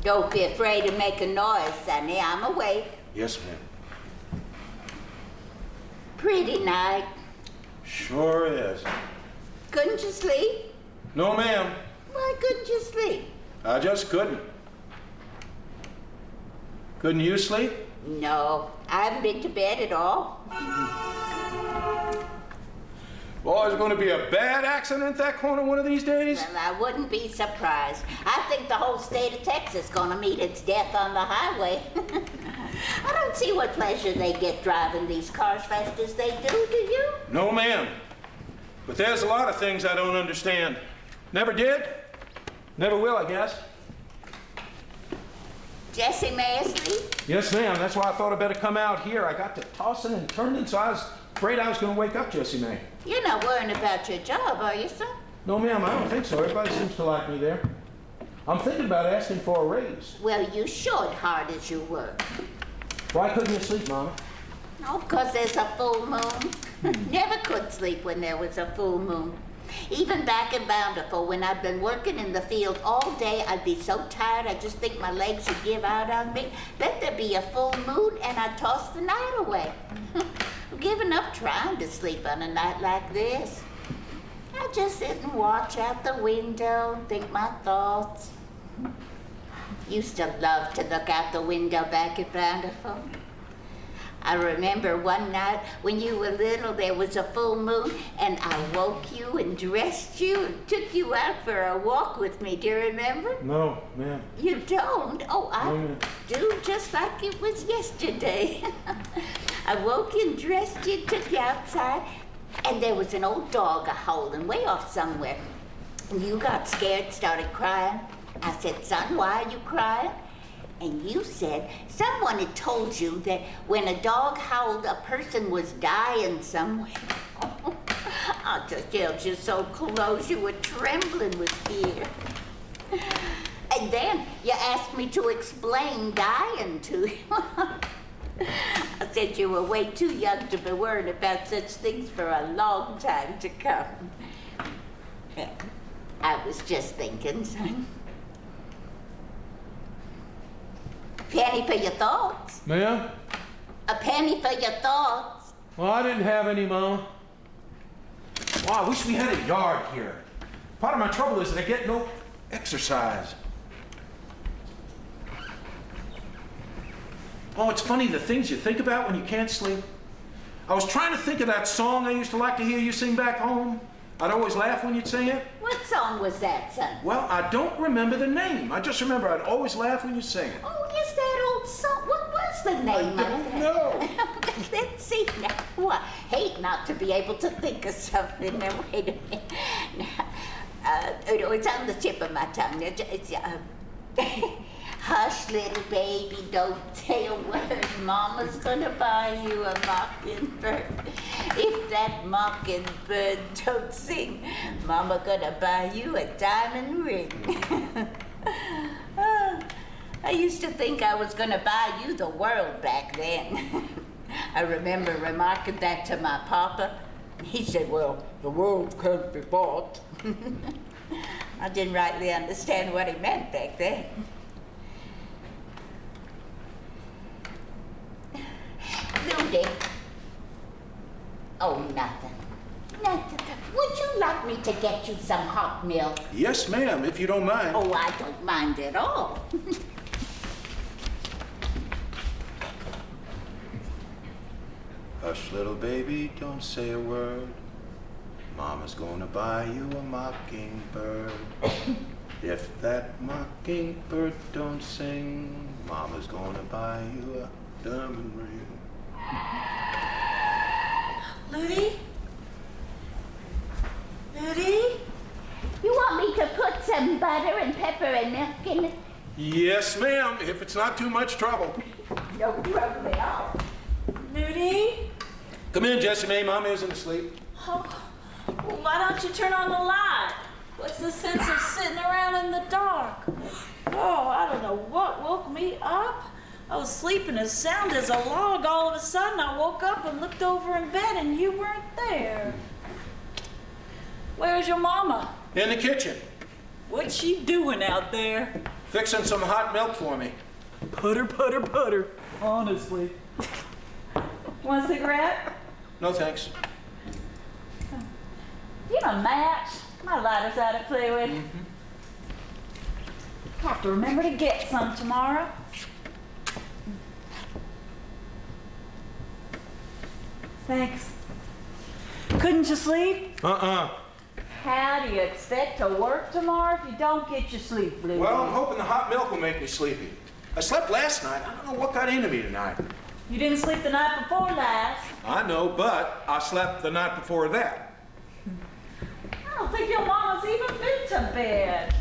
Don't be afraid to make a noise, Sonny. I'm awake. Yes, ma'am. Pretty night. Sure is. Couldn't you sleep? No, ma'am. Why couldn't you sleep? I just couldn't. Couldn't you sleep? No, I haven't been to bed at all. Well, there's going to be a bad accident at that corner one of these days. Well, I wouldn't be surprised. I think the whole state of Texas is going to meet its death on the highway. I don't see what pleasure they get driving these cars fast as they do you? No, ma'am. But there's a lot of things I don't understand. Never did. Never will, I guess. Jesse, may I sleep? Yes, ma'am. That's why I thought I'd better come out here. I got to tossing and turning, so I was afraid I was going to wake up Jessie May. You're not worrying about your job, are you, son? No, ma'am, I don't think so. Everybody seems to like me there. I'm thinking about asking for a raise. Well, you should, hard as you work. Why couldn't you sleep, Mama? Oh, 'cause there's a full moon. Never could sleep when there was a full moon. Even back in Bountiful, when I've been working in the field all day, I'd be so tired, I just think my legs would give out on me. Let there be a full moon, and I'd toss the night away. I've given up trying to sleep on a night like this. I just sit and watch out the window, think my thoughts. Used to love to look out the window back at Bountiful. I remember one night when you were little, there was a full moon, and I woke you and dressed you and took you out for a walk with me. Do you remember? No, ma'am. You don't? Oh, I No, do, just like it was yesterday. I woke you and dressed you, took you outside, and there was an old dog a-howling way off somewhere. And you got scared, started crying. I said, son, why are you crying? And you said someone had told you that when a dog howled, a person was dying somewhere. I just held you so close, you were trembling with fear. And then you asked me to explain dying to you. I said you were way too young to be worried about such things for a long time to come. I was just thinking, son. Penny for your thoughts. Ma'am? A penny for your thoughts. Well, I didn't have any, Mama. Wow, I wish we had a yard here. Part of my trouble is that I get no exercise. Oh, it's funny the things you think about when you can't sleep. I was trying to think of that song I used to like to hear you sing back home. I'd always laugh when you'd sing it. What song was that, son? Well, I don't remember the name. I just remember I'd always laugh when you sang it. Oh, yes, that old song. What was the name I of don't it? know. Let's see now. Oh, I hate not to be able to think of something. Now, wait a minute. It's on the tip of my tongue. It's, hush, little baby, don't say a word. Mama's gonna buy you a mockingbird. If that mockingbird don't sing, Mama gonna buy you a diamond ring. I used to think I was gonna buy you the world back then. I remember remarking that to my papa. He said, well, the world can't be bought. I didn't rightly understand what he meant back then. Ludy. Oh, nothing. Nothing. Would you like me to get you some hot milk? Yes, ma'am, if you don't mind. Oh, I don't mind at all. Hush, little baby, don't say a word. Mama's gonna buy you a mockingbird. If that mockingbird don't sing, Mama's gonna buy you a diamond ring. Ludy? Ludy? You want me to put some butter and pepper and milk in it? Yes, ma'am, if it's not too much trouble. No trouble at all. Ludy? Come in, Jessie May. Mama isn't asleep. Oh, well, why don't you turn on the light? What's the sense of sitting around in the dark? Oh, I don't know what woke me up. I was sleeping as sound as a log. All of a sudden, I woke up and looked over in bed, and you weren't there. Where's your mama? In the kitchen. What's she doing out there? Fixing some hot milk for me. Putter, putter, putter. Honestly. Want a cigarette? No thanks. You want a match? My lighter's out to play with. Have to remember to get some tomorrow. Thanks. Couldn't you sleep? How do you expect to work tomorrow if you don't get your sleep, Blue? Well, I'm hoping the hot milk will make me sleepy. I slept last night. I don't know what got into me tonight. You didn't sleep the night before last. I know, but I slept the night before that. I don't think your mama's even been to bed.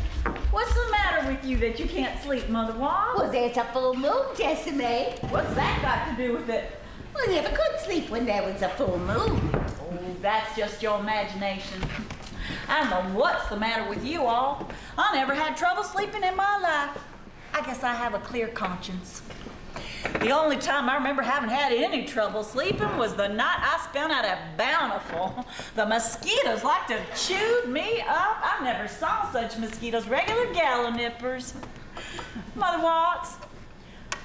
What's the matter with you that you can't sleep, Mother Wong? Well, there's a full moon, Jessie May. What's that got to do with it? Well, I never could sleep when there was a full moon. Oh, that's just your imagination. I don't know what's the matter with you all. I never had trouble sleeping in my life. I guess I have a clear conscience. The only time I remember having had any trouble sleeping was the night I spent out at Bountiful. The mosquitoes like to chew me up. I never saw such mosquitoes, regular gallon nippers. Mother Watts,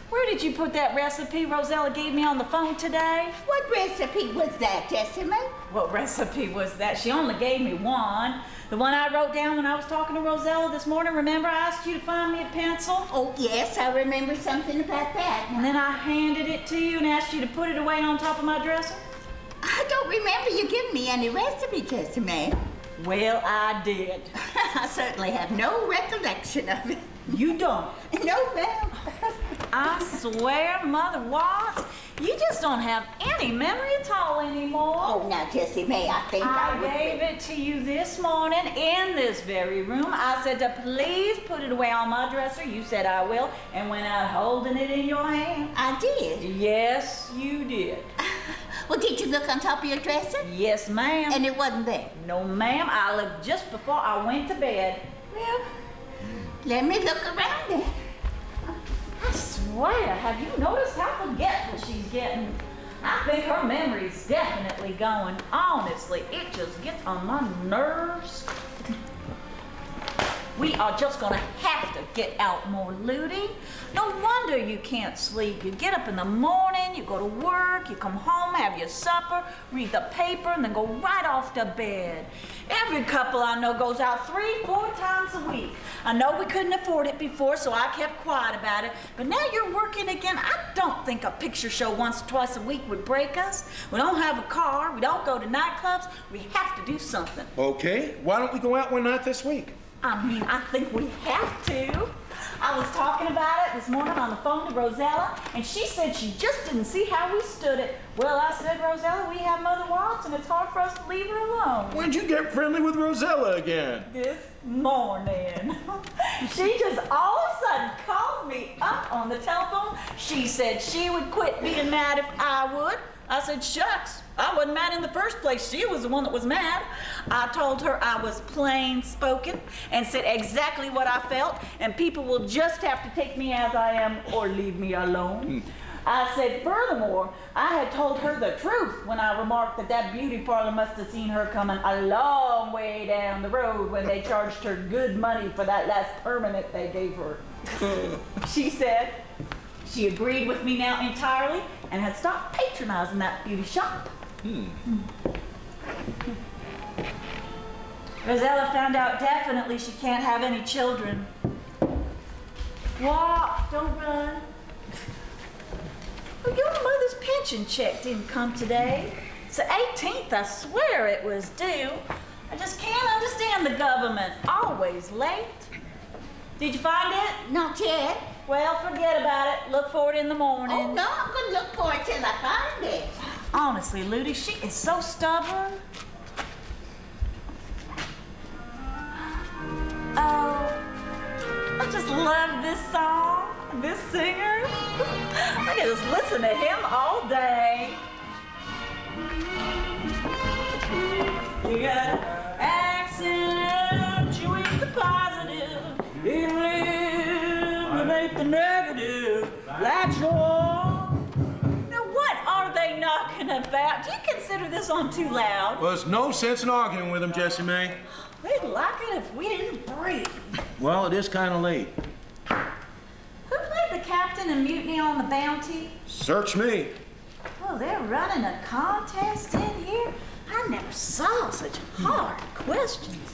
where did you put that recipe Rosella gave me on the phone today? What recipe was that, Jessie May? What recipe was that? She only gave me one. The one I wrote down when I was talking to Rosella this morning. Remember I asked you to find me a pencil? Oh, yes, I remember something about that. And then I handed it to you and asked you to put it away on top of my dresser? I don't remember you giving me any recipe, Jessie May. Well, I did. I certainly have no recollection of it. You don't? No, ma'am. I swear, Mother Watts, you just don't have any memory at all anymore. Oh, now, Jessie May, I think I would... gave it to you this morning in this very room. I said to please put it away on my dresser. You said I will, and went out holding it in your hand. I did. Yes, you did. Well, did you look on top of your dresser? Yes, ma'am. And it wasn't there? No, ma'am. I looked just before I went to bed. Well, let me look around then. I swear, have you noticed how forgetful she's getting? I think her memory's definitely going. Honestly, it just gets on my nerves. We are just gonna have to get out more, Ludi. No wonder you can't sleep. You get up in the morning, you go to work, you come home, have your supper, read the paper, and then go right off to bed. Every couple I know goes out 3-4 times a week. I know we couldn't afford it before, so I kept quiet about it, but now you're working again. I don't think a picture show once or twice a week would break us. We don't have a car, we don't go to nightclubs, we have to do something. Okay, why don't we go out one night this week? I mean, I think we have to. I was talking about it this morning on the phone to Rosella, and she said she just didn't see how we stood it. Well, I said, Rosella, we have Mother Watts, and it's hard for us to leave her alone. When'd you get friendly with Rosella again? This morning. She just all of a sudden called me up on the telephone. She said she would quit being mad if I would. I said, shucks, I wasn't mad in the first place. She was the one that was mad. I told her I was plain spoken and said exactly what I felt, and people will just have to take me as I am or leave me alone. I said, furthermore, I had told her the truth when I remarked that that beauty parlor must have seen her coming a long way down the road when they charged her good money for that last permanent they gave her. She said she agreed with me now entirely and had stopped patronizing that beauty shop. Rosella found out definitely she can't have any children. Walk, don't run. Well, your mother's pension check didn't come today. It's the 18th, I swear it was due. I just can't understand the government. Always late. Did you find it? Not yet. Well, forget about it. Look for it in the morning. Oh, no, I'm going to look for it till I find it. Honestly, Ludi, she is so stubborn. Oh, I just love this song, this singer. I can just listen to him all day. You gotta accentuate the positive, eliminate the negative. That's all. Now, what are they knocking about? Do you consider this on too loud? Well, there's no sense in arguing with him, Jessie May. They'd like it if we didn't breathe. Well, it is kind of late. in a mutiny on the Bounty? Search me. Oh, they're running a contest in here? I never saw such hard questions.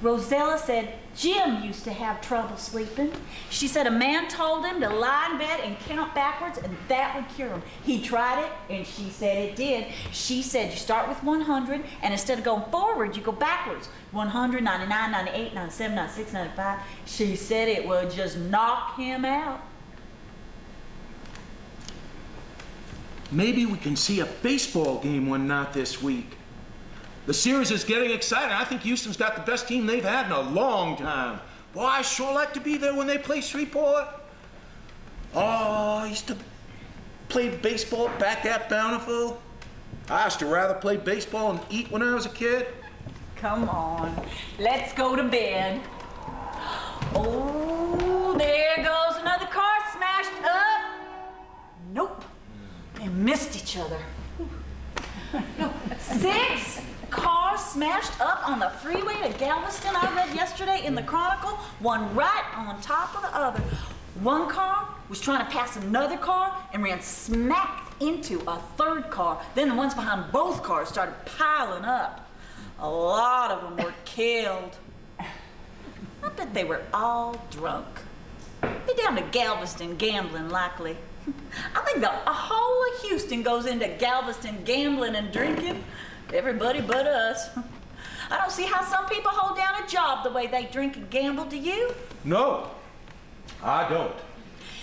Rosella said Jim used to have trouble sleeping. She said a man told him to lie in bed and count backwards and that would cure him. He tried it and she said it did. She said you start with 100 and instead of going forward, you go backwards. 100, 99, 98, 97, 96, 95. She said it would just knock him out. Maybe we can see a baseball game one night this week. The series is getting exciting. I think Houston's got the best team they've had in a long time. Boy, I sure like to be there when they play Shreveport. Oh, I used to play baseball back at Bountiful. I used to rather play baseball and eat when I was a kid. Come on, let's go to bed. Oh, there goes another car smashed up. Nope, they missed each other. No, 6 cars smashed up on the freeway to Galveston. I read yesterday in the Chronicle, one right on top of the other. One car was trying to pass another car and ran smack into a third car. Then the ones behind both cars started piling up. A lot of them were killed. I bet they were all drunk. They're down to Galveston gambling, likely. I think the whole of Houston goes into Galveston gambling and drinking. Everybody but us. I don't see how some people hold down a job the way they drink and gamble, do you? No, I don't.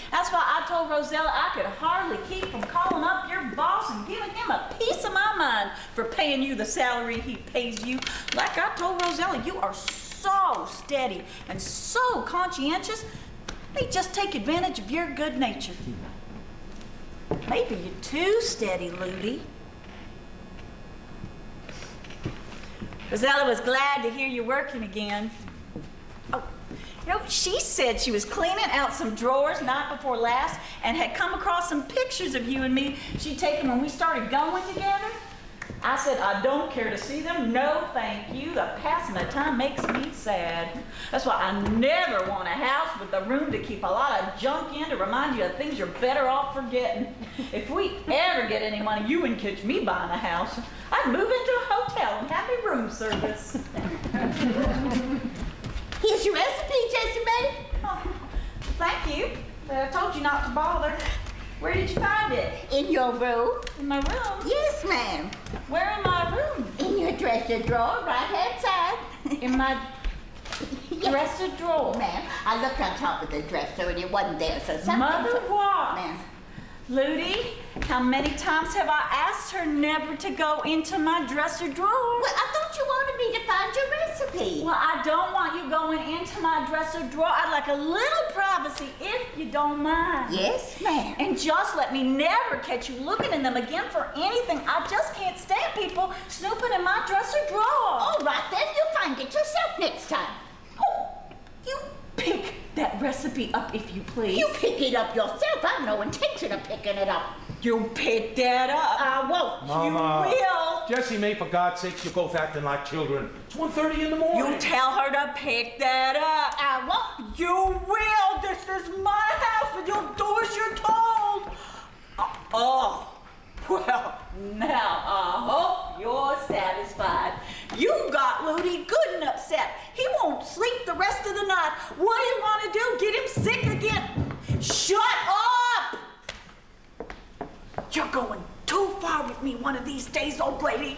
That's why I told Rosella I could hardly keep from calling up your boss and giving him a piece of my mind for paying you the salary he pays you. Like I told Rosella, you are so steady and so conscientious, they just take advantage of your good nature. Maybe you're too steady, Ludi. Rosella was glad to hear you working again. Oh, you know, she said she was cleaning out some drawers night before last and had come across some pictures of you and me she'd taken when we started going together. I said, I don't care to see them. No, thank you. The passing of time makes me sad. That's why I never want a house with the room to keep a lot of junk in to remind you of things you're better off forgetting. If we ever get any money, you wouldn't catch me buying a house. I'd move into a hotel and have me room service. Here's your recipe, Jessie Mae. Oh, thank you. But I told you not to bother. Where did you find it? In your room? In my room? Yes, ma'am. Where in my room? In your dresser drawer, right-hand side. In my dresser drawer? Ma'am, I looked on top of the dresser and it wasn't there, so something... Mother what? Ma'am. Ludi, how many times have I asked her never to go into my dresser drawer? Well, I thought you wanted me to find your recipe. Well, I don't want you going into my dresser drawer. I'd like a little privacy if you don't mind. Yes, ma'am. And just let me never catch you looking in them again for anything. I just can't stand people snooping in my dresser drawer. All right, then you'll find it yourself next time. Oh, you pick that recipe up if you please. You pick it up yourself. I have no intention of picking it up. You pick that up. I won't. Mama. You will. Jessie Mae, for God's sakes, you're both acting like children. It's 1:30 in the morning. You tell her to pick that up. I won't. You will. This is my house and you'll do as you're told. Oh, well, now I hope you're satisfied. You got Ludi good and upset. He won't sleep the rest of the night. What do you want to do? Get him sick again? Shut up! You're going too far with me one of these days, old lady.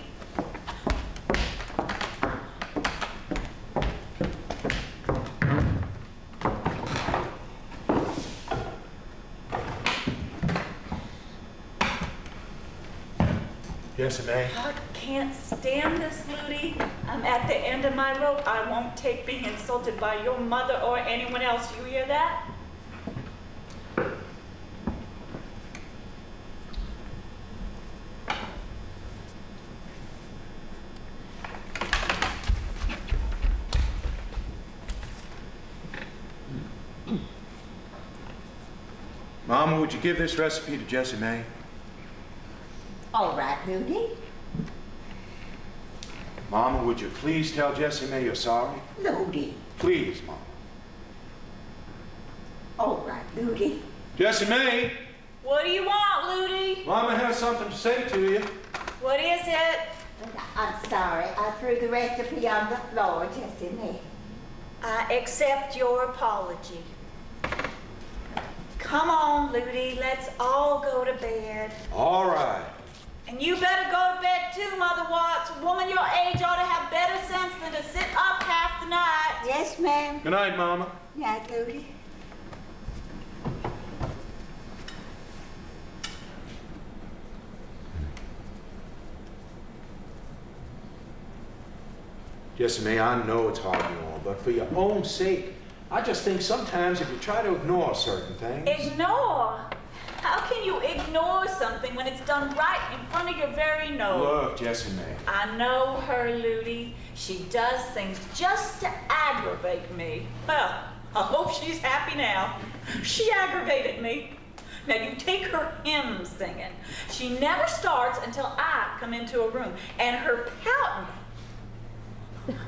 Jessie Mae. I can't stand this, Ludi. I'm at the end of my rope. I won't take being insulted by your mother or anyone else. You hear that? Mama, would you give this recipe to Jessie Mae? All right, Ludi. Mama, would you please tell Jessie Mae you're sorry? Ludi. Please, Mama. All right, Ludi. Jessie May, What do you want, Ludi? Mama has something to say to you. What is it? I'm sorry, I threw the recipe on the floor, Jessie May. I accept your apology. Come on, Ludi, let's all go to bed. All right. And you better go to bed too, Mother Watts. A woman your age ought to have better sense than to sit up half the night. Yes, ma'am. Good night, Mama. Night, Ludi. Jessie May, I know it's hard and all, but for your own sake, I just think sometimes if you try to ignore certain things... Ignore? How can you ignore something when it's done right in front of your very nose? Look, Jessie May. I know her, Ludi. She does things just to aggravate me. Well, I hope she's happy now. She aggravated me. Now you take her hymn singing. She never starts until I come into a room, and her pouting.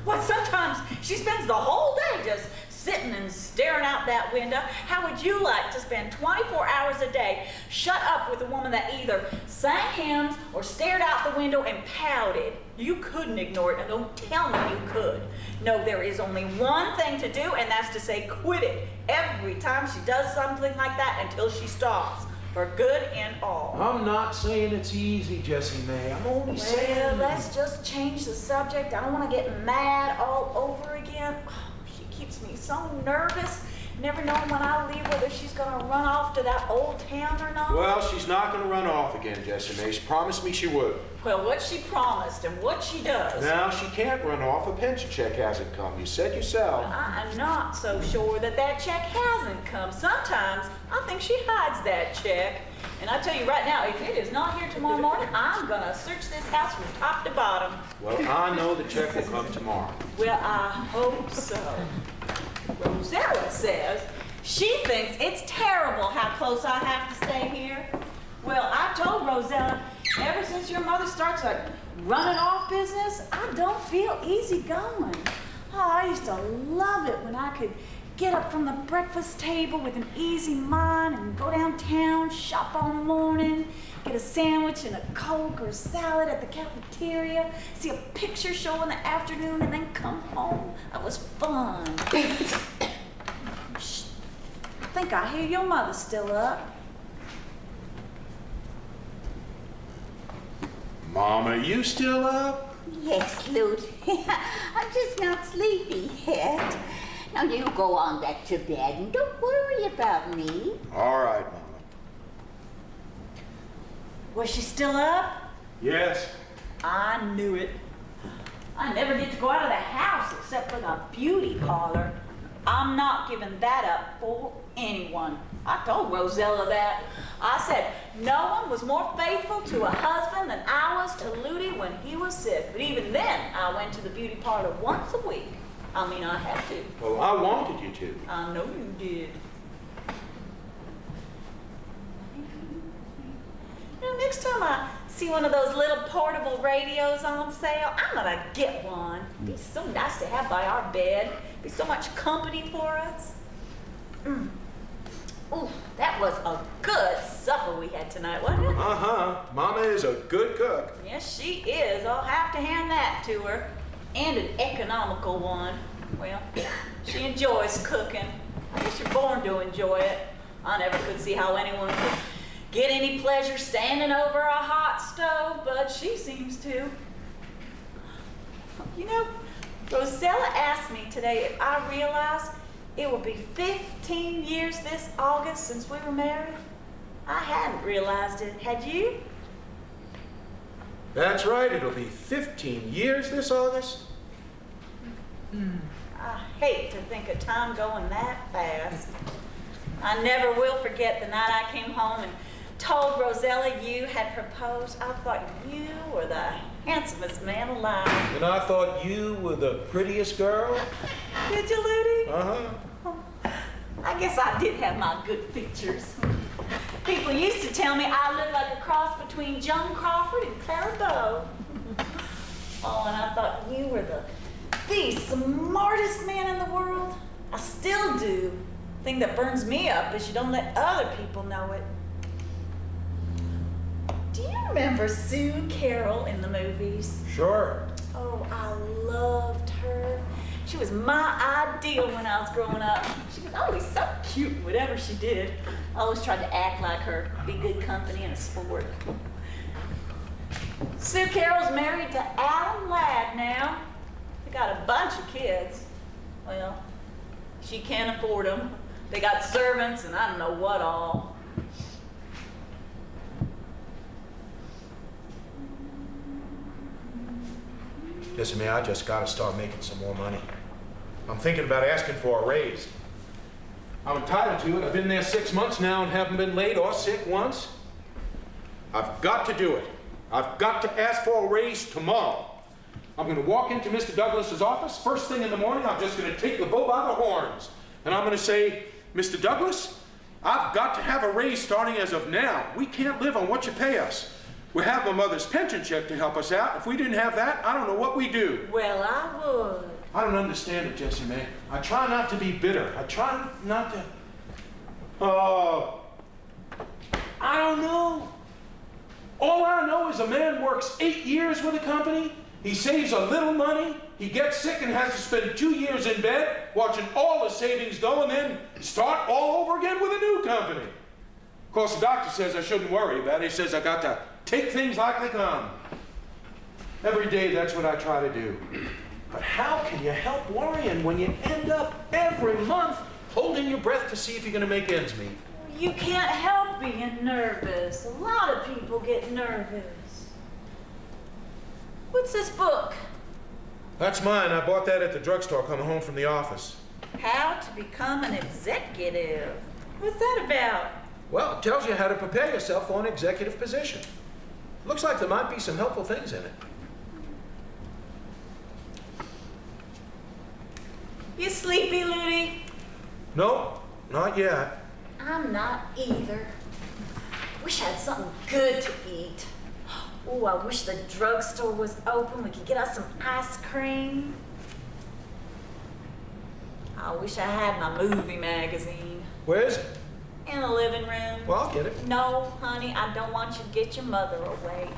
Well, sometimes she spends the whole day just sitting and staring out that window. How would you like to spend 24 hours a day shut up with a woman that either sang hymns or stared out the window and pouted? You couldn't ignore it, and don't tell me you could. No, there is only one thing to do, and that's to say quit it every time she does something like that until she stops. For good and all. I'm not saying it's easy, Jessie May. I'm only saying... Well, let's just change the subject. I don't want to get mad all over again. She keeps me so nervous, never knowing when I leave whether she's going to run off to that old town or not. Well, she's not going to run off again, Jessie May. She promised me she would. Well, what she promised and what she does. Now she can't run off. A pension check hasn't come. You said yourself. I'm not so sure that that check hasn't come. Sometimes I think she hides that check. And I tell you right now, if it is not here tomorrow morning, I'm going to search this house from top to bottom. Well, I know the check will come tomorrow. Well, I hope so. Rosella says she thinks it's terrible how close I have to stay here. Well, I told Rosella, ever since your mother starts a running off business, I don't feel easy going. Oh, I used to love it when I could get up from the breakfast table with an easy mind and go downtown, shop all morning, get a sandwich and a Coke or a salad at the cafeteria, see a picture show in the afternoon, and then come home. That was fun. Shh. I think I hear your mother's still up. Mom, are you still up? Yes, Ludi. I'm just not sleepy yet. Now you go on back to bed and don't worry about me. All right, Mama. Was she still up? Yes. I knew it. I never get to go out of the house except for the beauty parlor. I'm not giving that up for anyone. I told Rosella that. I said no one was more faithful to a husband than I was to Ludi when he was sick. But even then, I went to the beauty parlor once a week. I mean, I had to. Well, I wanted you to. I know you did. You know, next time I see one of those little portable radios on sale, I'm gonna get one. It'd be so nice to have by our bed. It'd be so much company for us. Ooh, that was a good supper we had tonight, wasn't it? Uh-huh. Mama is a good cook. Yes, she is. I'll have to hand that to her. And an economical one. Well, she enjoys cooking. I guess you're born to enjoy it. I never could see how anyone could get any pleasure standing over a hot stove, but she seems to. You know, Rosella asked me today if I realized it will be 15 years this August since we were married. I hadn't realized it. Had you? That's right. It'll be 15 years this August. I hate to think of time going that fast. I never will forget the night I came home and told Rosella you had proposed. I thought you were the handsomest man alive. And I thought you were the prettiest girl. Did you, Ludi? Uh-huh. I guess I did have my good features. People used to tell me I looked like a cross between Joan Crawford and Clara Bow. Oh, and I thought you were the smartest man in the world. I still do. Thing that burns me up is you don't let other people know it. Do you remember Sue Carroll in the movies? Sure. Oh, I loved her. She was my ideal when I was growing up. She was always so cute, whatever she did. I always tried to act like her, be good company and a sport. Sue Carroll's married to Alan Ladd now. They got a bunch of kids. Well, she can't afford them. They got servants and I don't know what all. Listen, man, I just gotta start making some more money. I'm thinking about asking for a raise. I'm entitled to it. I've been there 6 months now and haven't been late or sick once. I've got to do it. I've got to ask for a raise tomorrow. I'm gonna walk into Mr. Douglas's office. First thing in the morning, I'm just gonna take the bull by the horns. And I'm gonna say, Mr. Douglas, I've got to have a raise starting as of now. We can't live on what you pay us. We have my mother's pension check to help us out. If we didn't have that, I don't know what we do. Well, I would. I don't understand it, Jessie, man. I try not to be bitter. I try not to... I don't know. All I know is a man works 8 years with a company, he saves a little money, he gets sick and has to spend 2 years in bed watching all his savings go and then start all over again with a new company. Of course, the doctor says I shouldn't worry about it. He says I got to take things like they come. Every day, that's what I try to do. But how can you help worrying when you end up every month holding your breath to see if you're going to make ends meet? You can't help being nervous. A lot of people get nervous. What's this book? That's mine. I bought that at the drugstore coming home from the office. How to Become an Executive. What's that about? Well, it tells you how to prepare yourself for an executive position. Looks like there might be some helpful things in it. You sleepy, Ludi? No, not yet. I'm not either. Wish I had something good to eat. Oh, I wish the drugstore was open. We could get us some ice cream. I wish I had my movie magazine. Where is it? In the living room. Well, I'll get it. No, honey, I don't want you to get your mother awake.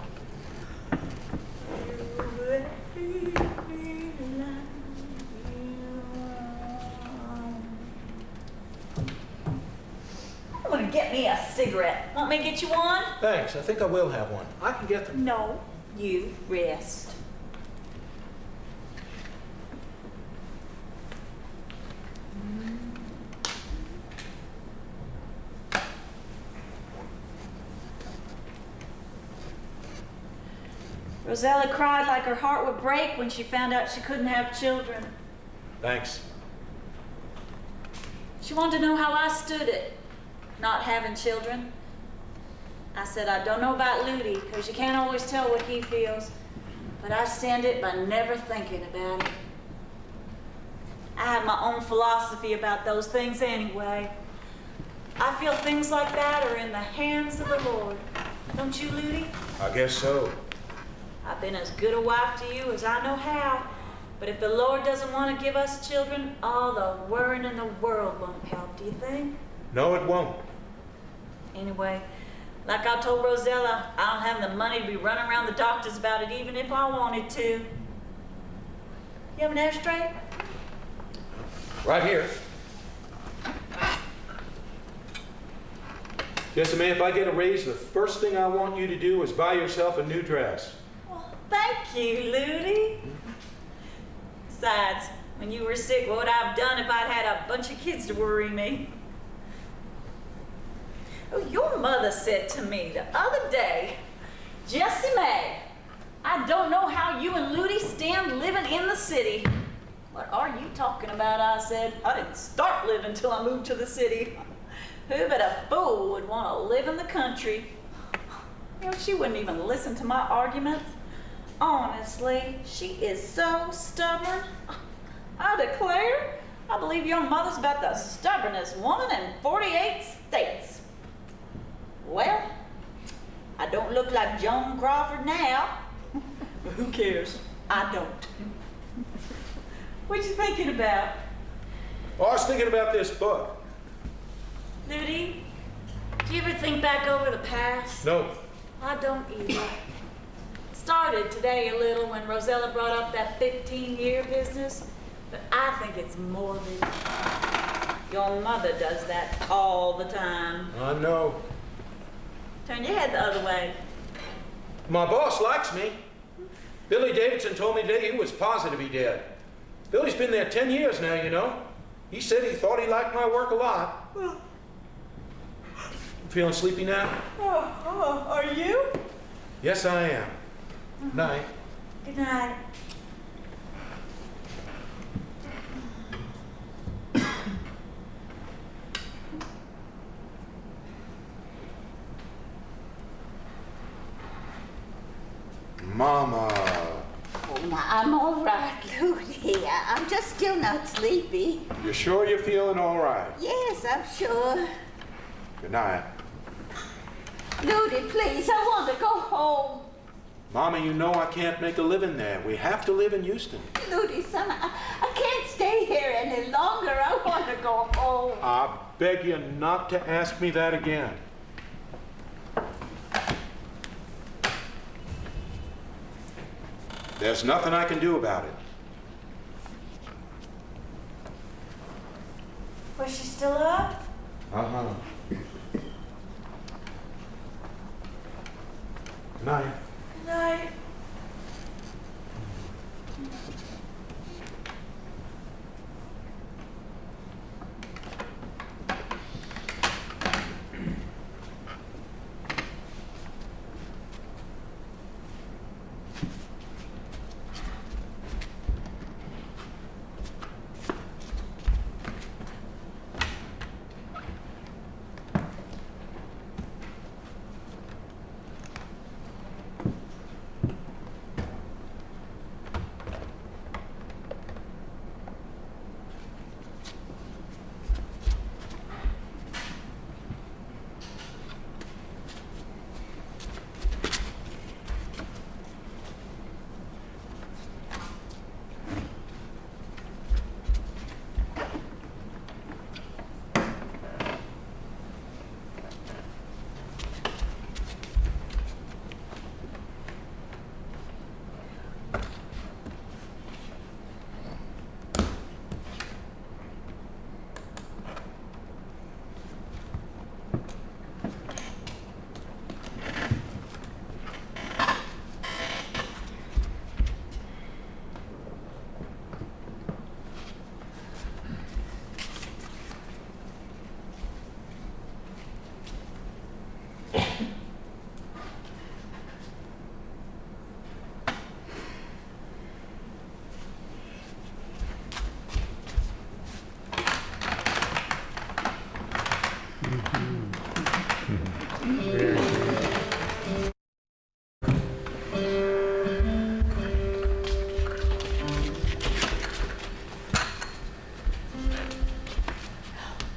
I'm gonna get me a cigarette. Want me to get you one? Thanks. I think I will have one. I can get them. No, you rest. Rosella cried like her heart would break when she found out she couldn't have children. Thanks. She wanted to know how I stood it, not having children. I said, I don't know about Ludi, because you can't always tell what he feels, but I stand it by never thinking about it. I have my own philosophy about those things anyway. I feel things like that are in the hands of the Lord. Don't you, Ludi? I guess so. I've been as good a wife to you as I know how. But if the Lord doesn't want to give us children, all the worrying in the world won't help, do you think? No, it won't. Anyway, like I told Rosella, I don't have the money to be running around the doctors about it even if I wanted to. You have an ashtray? Right here. Yes, man, if I get a raise, the first thing I want you to do is buy yourself a new dress. Well, thank you, Ludi. Besides, when you were sick, what would I have done if I'd had a bunch of kids to worry me? Oh, your mother said to me the other day, Jessie Mae, I don't know how you and Ludi stand living in the city. What are you talking about? I said. I didn't start living till I moved to the city. Who but a fool would want to live in the country? You know, she wouldn't even listen to my arguments. Honestly, she is so stubborn. I declare, I believe your mother's about the stubbornest woman in 48 states. Well, I don't look like Joan Crawford now. But who cares? I don't. What you thinking about? Oh, I was thinking about this book. Ludi, do you ever think back over the past? No. I don't either. Started today a little when Rosella brought up that 15-year business, but I think it's morbid. Your mother does that all the time. I know. Turn your head the other way. My boss likes me. Billy Davidson told me today he was positive he did. Billy's been there 10 years now, you know. He said he thought he liked my work a lot. You feeling sleepy now? Are you? Yes, I am. Night. Good night. Mama. Oh, now, I'm all right, Ludi. I'm just still not sleepy. You sure you're feeling all right? Yes, I'm sure. Good night. Ludi, please, I want to go home. Mama, you know I can't make a living there. We have to live in Houston. Ludi, son, I can't stay here any longer. I want to go home. I beg you not to ask me that again. There's nothing I can do about it. Was she still up? Uh-huh. Good night. Good night.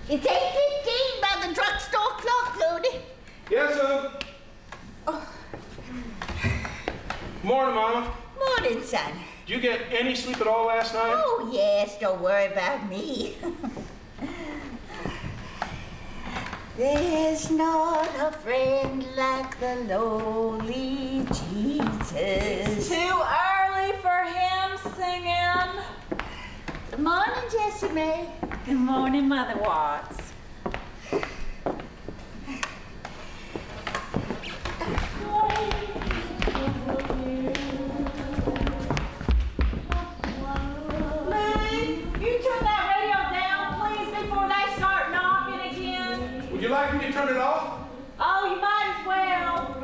It's 8:15 by the drugstore clock, Ludi. Yes, sir. Morning, Mama. Morning, son. Did you get any sleep at all last night? Oh, yes, don't worry about me. There's not a friend like the lowly Jesus. Too early for him singing. Good morning, Jessie Mae. Good morning, Mother Watts. Would you like me to turn it off? Oh, you might as well.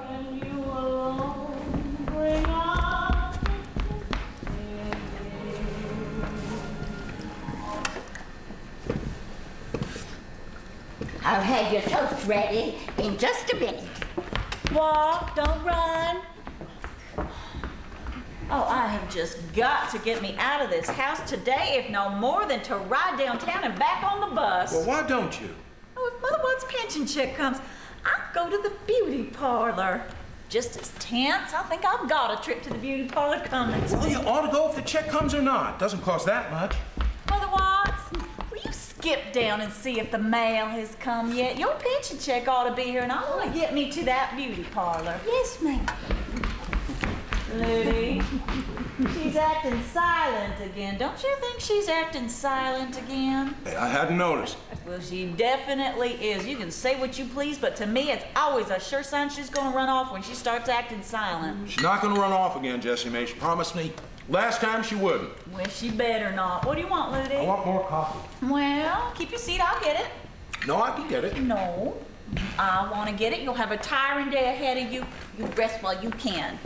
I'll have your toast ready in just a minute. Walk, don't run. Oh, I have just got to get me out of this house today, if no more than to ride downtown and back on the bus. Well, why don't you? Oh, if Mother Watts' pension check comes, I'll go to the beauty parlor. Just as tense, I think I've got a trip to the beauty parlor coming. Well, you ought to go if the check comes or not. Doesn't cost that much. Mother Watts, will you skip down and see if the mail has come yet. Your pension check ought to be here, and I want to get me to that beauty parlor. Yes, ma'am. Ludi, she's acting silent again. Don't you think she's acting silent again? Hey, I hadn't noticed. Well, she definitely is. You can say what you please, but to me, it's always a sure sign she's gonna run off when she starts acting silent. She's not gonna run off again, Jessie Mae. She promised me last time she wouldn't. Well, she better not. What do you want, Ludi? I want more coffee. Well, keep your seat. I'll get it. No, I can get it. No, I want to get it. You'll have a tiring day ahead of you. You rest while you can.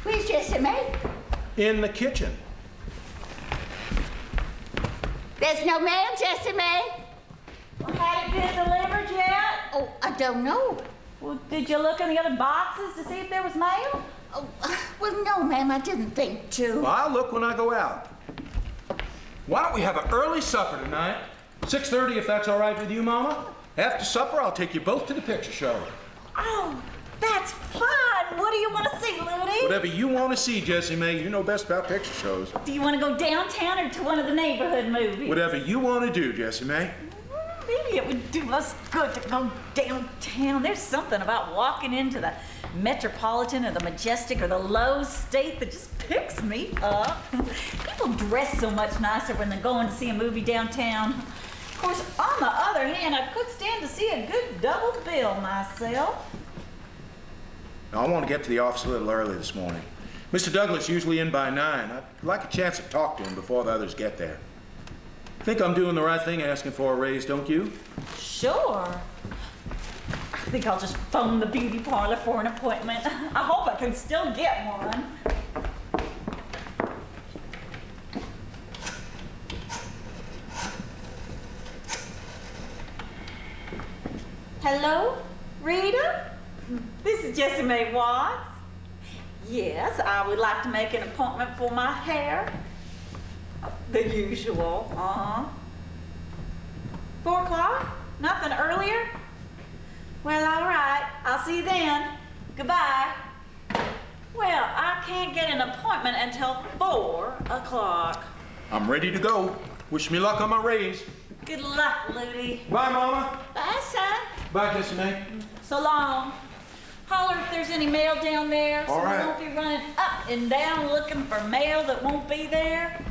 Where's Jessie Mae? In the kitchen. There's no mail, Jessie Mae? Well, had it been delivered yet? Oh, I don't know. Well, did you look in the other boxes to see if there was mail? Oh, well, no, ma'am, I didn't think to. Well, I'll look when I go out. Why don't we have an early supper tonight? 6:30, if that's all right with you, Mama? After supper, I'll take you both to the picture show. Oh, that's fun. What do you want to see, Ludi? Whatever you want to see, Jessie Mae. You know best about picture shows. Do you want to go downtown or to one of the neighborhood movies? Whatever you want to do, Jessie Mae. Maybe it would do us good to go downtown. There's something about walking into the Metropolitan or the Majestic or the Lowe's State that just picks me up. People dress so much nicer when they're going to see a movie downtown. Of course, on the other hand, I could stand to see a good double bill myself. Now, I want to get to the office a little early this morning. Mr. Douglas usually in by 9. I'd like a chance to talk to him before the others get there. Think I'm doing the right thing asking for a raise, don't you? Sure. I think I'll just phone the beauty parlor for an appointment. I hope I can still get one. Hello, Rita? This is Jessie Mae Watts. Yes, I would like to make an appointment for my hair. The usual, 4 o'clock? Nothing earlier? Well, all right. I'll see you then. Goodbye. Well, I can't get an appointment until 4 o'clock. I'm ready to go. Wish me luck on my raise. Good luck, Ludi. Bye, Mama. Bye, son. Bye, Jessie Mae. So long. Holler if there's any mail down there, so All right. we won't be running up and down looking for mail that won't be there.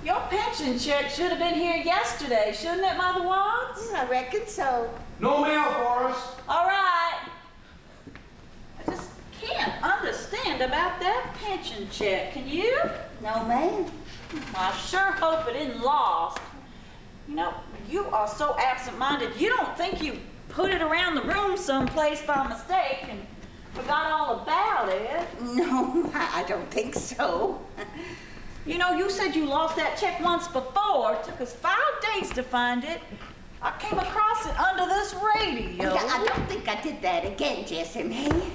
Your pension check should have been here yesterday, shouldn't it, Mother Watts? I reckon so. No mail for us. All right. I just can't understand about that pension check, can you? No, ma'am. I sure hope it isn't lost. You know, you are so absent-minded, you don't think you put it around the room someplace by mistake and forgot all about it. No, I don't think so. You know, you said you lost that check once before. It took us 5 days to find it. I came across it under this radio. I don't think I did that again, Jessie Mae.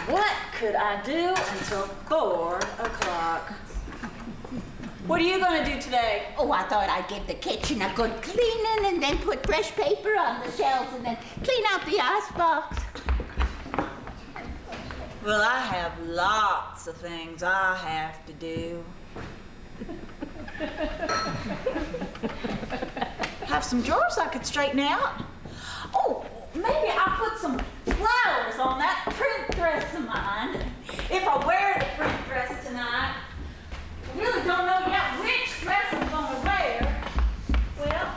What could I do until 4 o'clock? What are you gonna do today? Oh, I thought I'd give the kitchen a good cleaning and then put fresh paper on the shelves and then clean out the icebox. Well, I have lots of things I have to do. Have some drawers I could straighten out. Oh, maybe I'll put some flowers on that print dress of mine. If I wear the print dress tonight, I really don't know yet which dress I'm gonna wear. Well,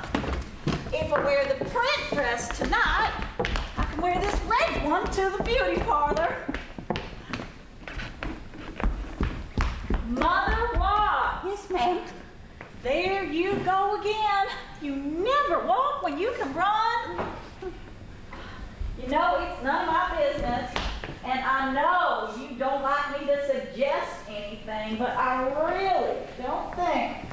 if I wear the print dress tonight, I can wear this red one to the beauty parlor. Mother Watts. Yes, ma'am. There you go again. You never walk when you can run. You know, it's none of my business. And I know you don't like me to suggest anything, but I really don't think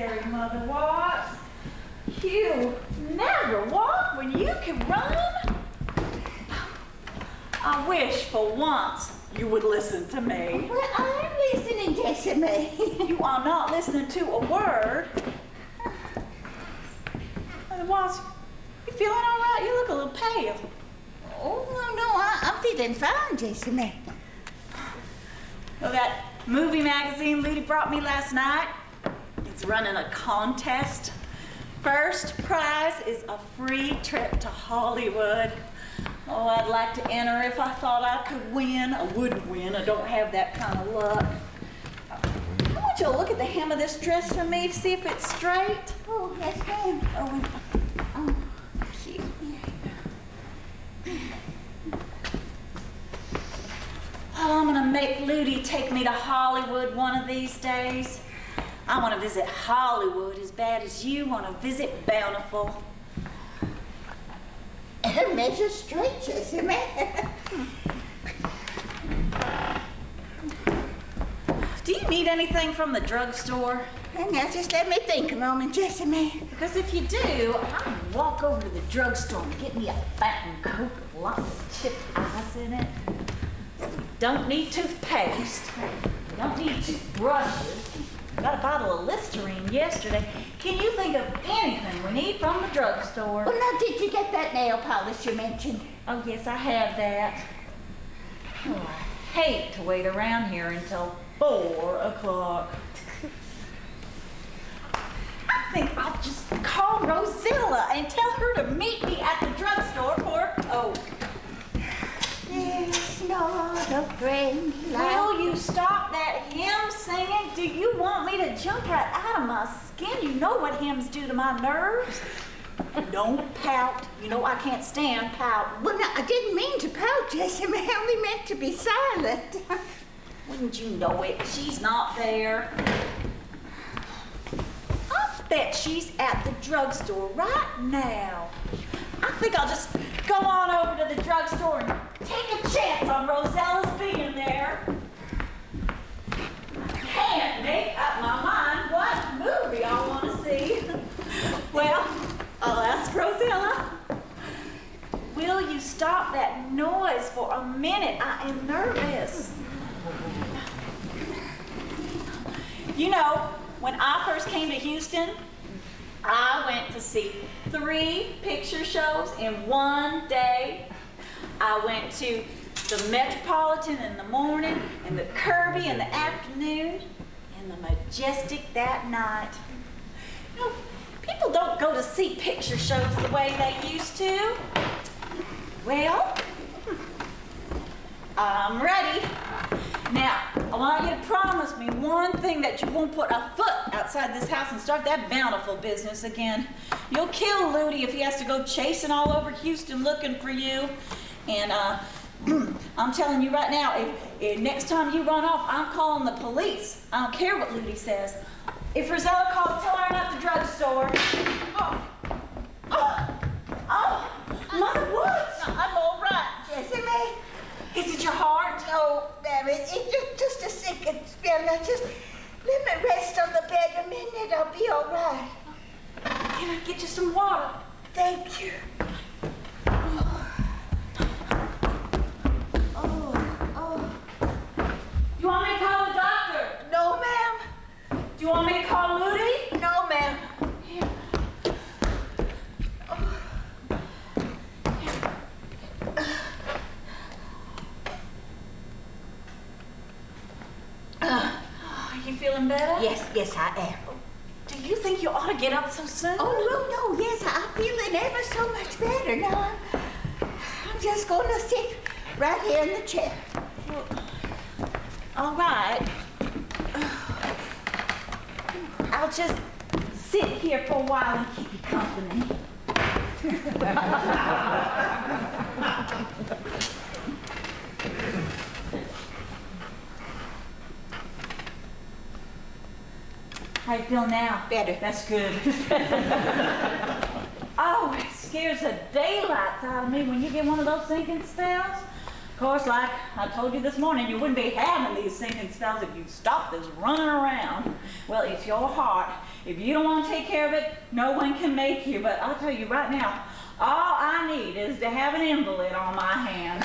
unnecessary, Mother Watts. You never walk when you can run. I wish for once you would listen to me. Well, I'm listening, Jessamine. You are not listening to a word. Mother Watts, you feeling all right? You look a little pale. Oh, no, I'm feeling fine, Jessamine. Well, that movie magazine Ludy brought me last night, it's running a contest. First prize is a free trip to Hollywood. Oh, I'd like to enter if I thought I could win. I wouldn't win. I don't have that kind of luck. I want you to look at the hem of this dress for me to see if it's straight. Oh, yes, ma'am. Oh, cute. Oh, I'm gonna make Ludy take me to Hollywood one of these days. I want to visit Hollywood as bad as you want to visit Bountiful. Measure straight, Jessamine. Do you need anything from the drugstore? Now, just let me think a moment, Jessamine. Because if you do, I'll walk over to the drugstore and get me a fountain coke with lots of chipped ice in it. Don't need toothpaste. Don't need toothbrushes. Got a bottle of Listerine yesterday. Can you think of anything we need from the drugstore? Well, now, did you get that nail polish you mentioned? Oh, yes, I have that. Oh, I hate to wait around here until 4 o'clock. I think I'll just call Rosilla and tell her to meet me at the drugstore for a coke. There's not a friend like... Will you stop that hymn singing? Do you want me to jump right out of my skin? You know what hymns do to my nerves. Don't pout. You know I can't stand pout. Well, no, I didn't mean to pout, Jessamine. I only meant to be silent. Wouldn't you know it? She's not there. I bet she's at the drugstore right now. I think I'll just go on over to the drugstore and take a chance on Rosella's being there. I can't make up my mind what movie I want to see. Well, I'll ask Rosella. Will you stop that noise for a minute? I am nervous. You know, when I first came to Houston, I went to see 3 picture shows in one day. I went to the Metropolitan in the morning, and the Kirby in the afternoon, and the Majestic that night. You know, people don't go to see picture shows the way they used to. Well, I'm ready. Now, I want you to promise me one thing, that you won't put a foot outside this house and start that Bountiful business again. You'll kill Ludy if he has to go chasing all over Houston looking for you. And I'm telling you right now, if next time you run off, I'm calling the police. I don't care what Ludy says. If Rosella calls, tell her I'm at the drugstore. Mother Woods! I'm all right, Jessamine. Is it your heart? No, damn it. It's just a second spell. Now, just let me rest on the bed a minute. I'll be all right. Can I get you some water? Thank you. Do you want me to call the doctor? No, ma'am. Do you want me to call Ludy? No, ma'am. You feeling better? Yes, I am. Do you think you ought to get up so soon? Oh, no, yes, I'm feeling ever so much better now. I'm just going to sit right here in the chair. All right. I'll just sit here for a while and keep you company. How you feel now? Better. That's good. Oh, it scares the daylights out of me when you get one of those sinking spells. Of course, like I told you this morning, you wouldn't be having these sinking spells if you stopped this running around. Well, it's your heart. If you don't want to take care of it, no one can make you. But I'll tell you right now, all I need is to have an invalid on my hands.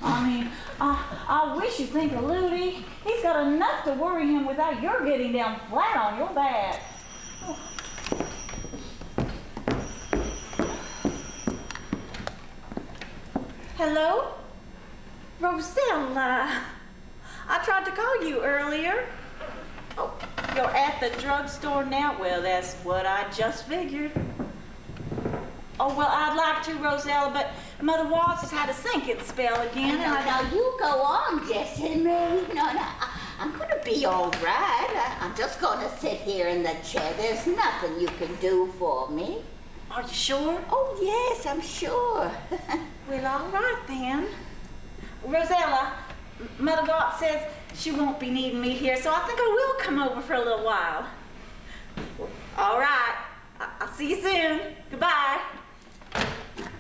I mean, I wish you'd think of Ludi. He's got enough to worry him without your getting down flat on your back. Hello? Rosella. I tried to call you earlier. Oh, you're at the drugstore now? Well, that's what I just figured. Oh, well, I'd like to, Rosella, but Mother Watts has had a sinking spell again. No, you go on, Jessie Marie. No, I'm gonna be all right. I'm just gonna sit here in the chair. There's nothing you can do for me. Are you sure? Oh, yes, I'm sure. Well, all right then. Rosella, Mother Watts says she won't be needing me here, so I think I will come over for a little while. All right. I'll see you soon. Goodbye.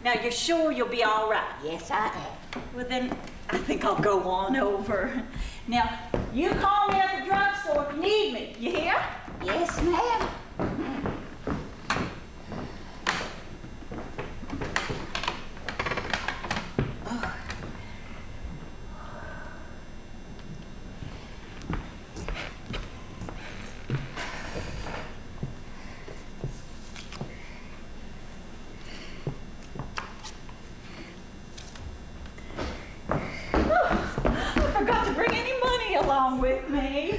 Now, you're sure you'll be all right? Yes, I am. Well, then, I think I'll go on over. Now, you call me at the drugstore if you need me. You hear? Yes, ma'am. Along with me.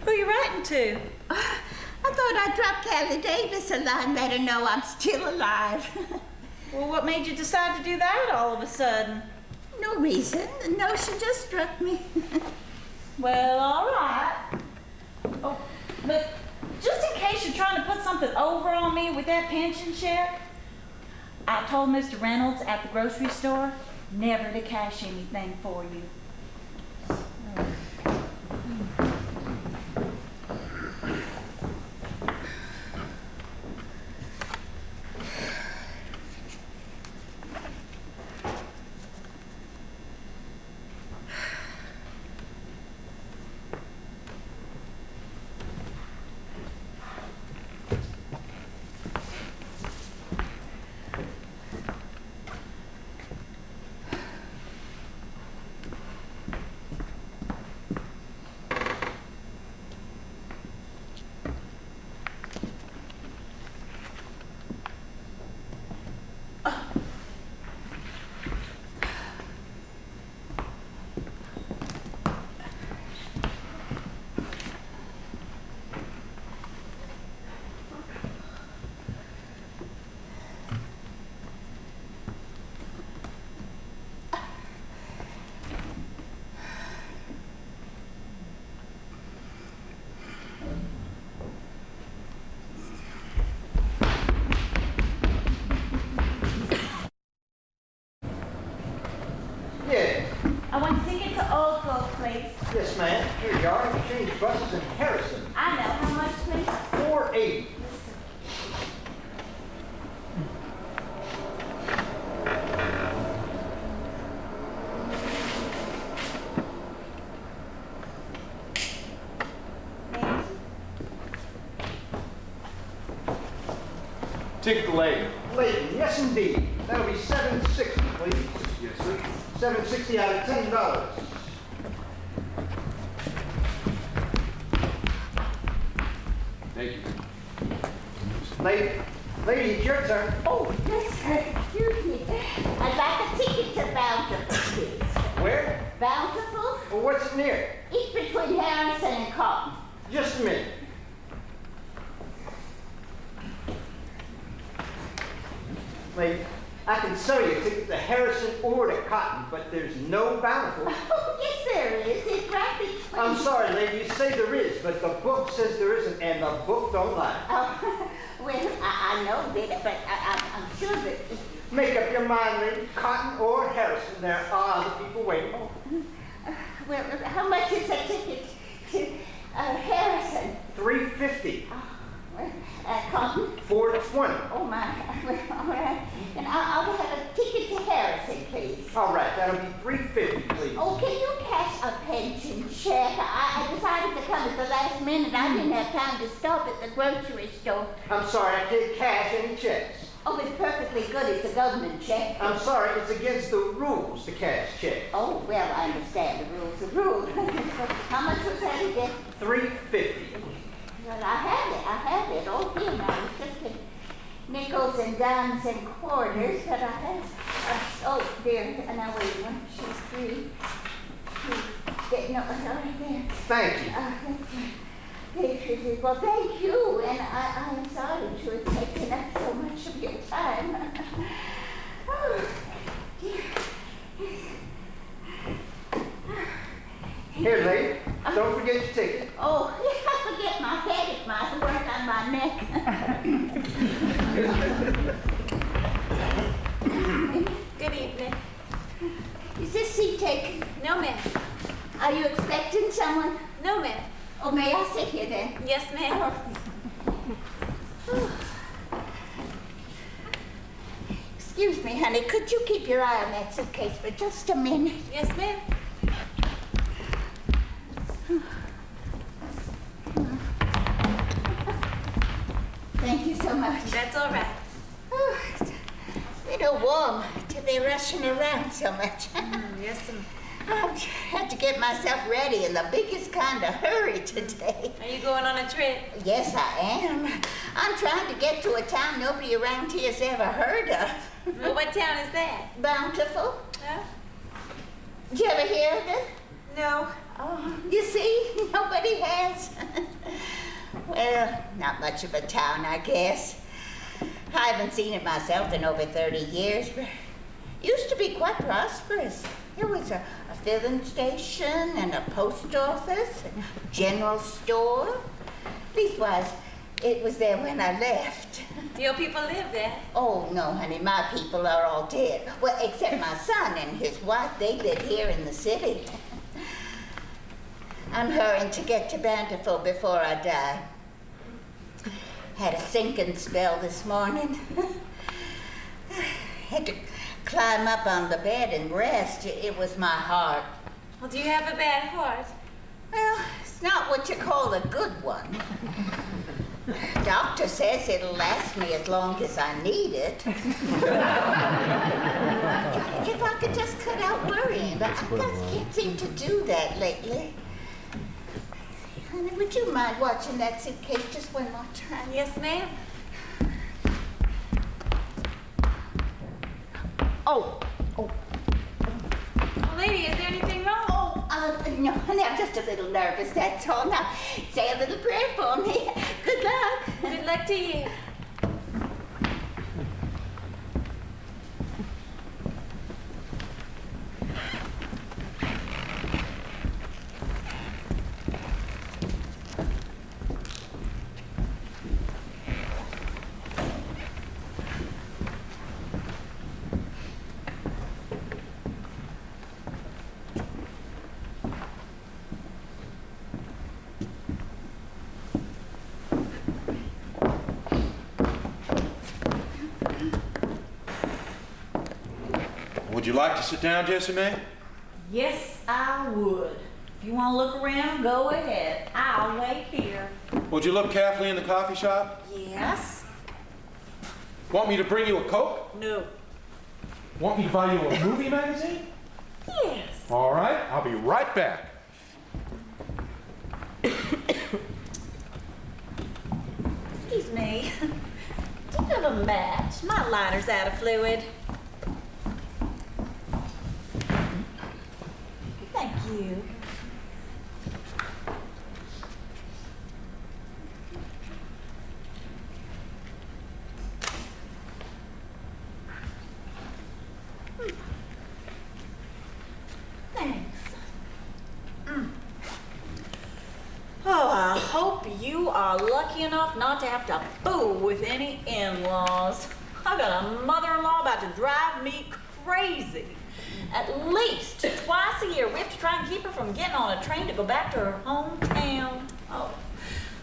Who you writing to? I thought I'd drop Callie Davis a line, let her know I'm still alive. Well, what made you decide to do that all of a sudden? No reason. No, she just struck me. Well, all right. Oh, but just in case you're trying to put something over on me with that pension check, I told Mr. Reynolds at the grocery store never to cash anything for you. I want to take it to Old Grove, please. Yes, ma'am. Here you are. Change buses in Harrison. I know. How much, please? $4.80. Ticket delayed. Layton, yes indeed. That'll be $7.60, please. Yes, sir. $7.60 out of $10. Thank you. Lady, it's your turn. Oh, yes, sir. Excuse me. I'd like a ticket to Bountiful, please. Where? Bountiful? Well, what's it near? It's between Harrison and Cotton. Just a minute. Lady, I can sell you a ticket to Harrison or to Cotton, but there's no Bountiful. Oh, yes, there is. It's right between. I'm sorry, lady, you say there is, but the book says there isn't, and the book don't lie. Oh, well, I know that, but I'm sure that. Make up your mind, lady. Cotton or Harrison. There are other people waiting. Well, how much is a ticket to Harrison? $3.50. Well, Cotton? 420. Oh my, all right. And I will have a ticket to Harrison, please. All right, that'll be $3.50, please. Oh, can you cash a pension check? I decided to come at the last minute. I didn't have time to stop at the grocery store. I'm sorry, I can't cash any checks. Oh, it's perfectly good. It's a government check. I'm sorry, it's against the rules to cash checks. Oh, well, I understand the rules. The rules. How much was that again? $3.50. Well, I have it. Oh, here now. It's just nickels and dimes and quarters, but I have, oh, there. Now, wait, 1, 2, 3. No, right there. Thank you. Well, thank you, and I am sorry to have taken up so much of your time. Oh, dear. Here, lady. Don't forget your ticket. Oh, I forget my head. It might work on my neck. Good evening. Is this seat taken? No, ma'am. Are you expecting someone? No, ma'am. Oh, may I sit here then? Yes, ma'am. Excuse me, honey. Could you keep your eye on that suitcase for just a minute? Yes, ma'am. Thank you so much. That's all right. Oh, it's a little warm to be rushing around so much. Yes, ma'am. I've had to get myself ready in the biggest kind of hurry today. Are you going on a trip? Yes, I am. I'm trying to get to a town nobody around here's ever heard of. Well, what town is that? Bountiful. Huh? Did you ever hear of it? No. Oh, you see, nobody has. Well, not much of a town, I guess. I haven't seen it myself in over 30 years, but it used to be quite prosperous. There was a filling station and a post office and a general store. Leastwise, it was there when I left. Do your people live there? Oh, no, honey, my people are all dead. Well, except my son and his wife, they live here in the city. I'm hurrying to get to Bountiful before I die. Had a sinking spell this morning. Had to climb up on the bed and rest. It was my heart. Well, do you have a bad heart? Well, it's not what you call a good one. Doctor says it'll last me as long as I need it. If I could just cut out worrying, but I just can't seem to do that lately. Honey, would you mind watching that suitcase just one more time? Yes, ma'am. Oh. Well, lady, is there anything wrong? No, honey, I'm just a little nervous, that's all. Now, say a little prayer for me. Good luck. Good luck to you. Would you like to sit down, Jessie Mae? Yes, I would. If you want to look around, go ahead. I'll wait here. Would you look carefully in the coffee shop? Yes? Want me to bring you a Coke? No. Want me to buy you a movie magazine? Yes. All right, I'll be right back. Excuse me. Do you have a match? My lighter's out of fluid. Thank you. Thanks. Oh, I hope you are lucky enough not to have to fool with any in-laws. I got a mother-in-law about to drive me crazy. At least twice a year, we have to try and keep her from getting on a train to go back to her hometown. Oh,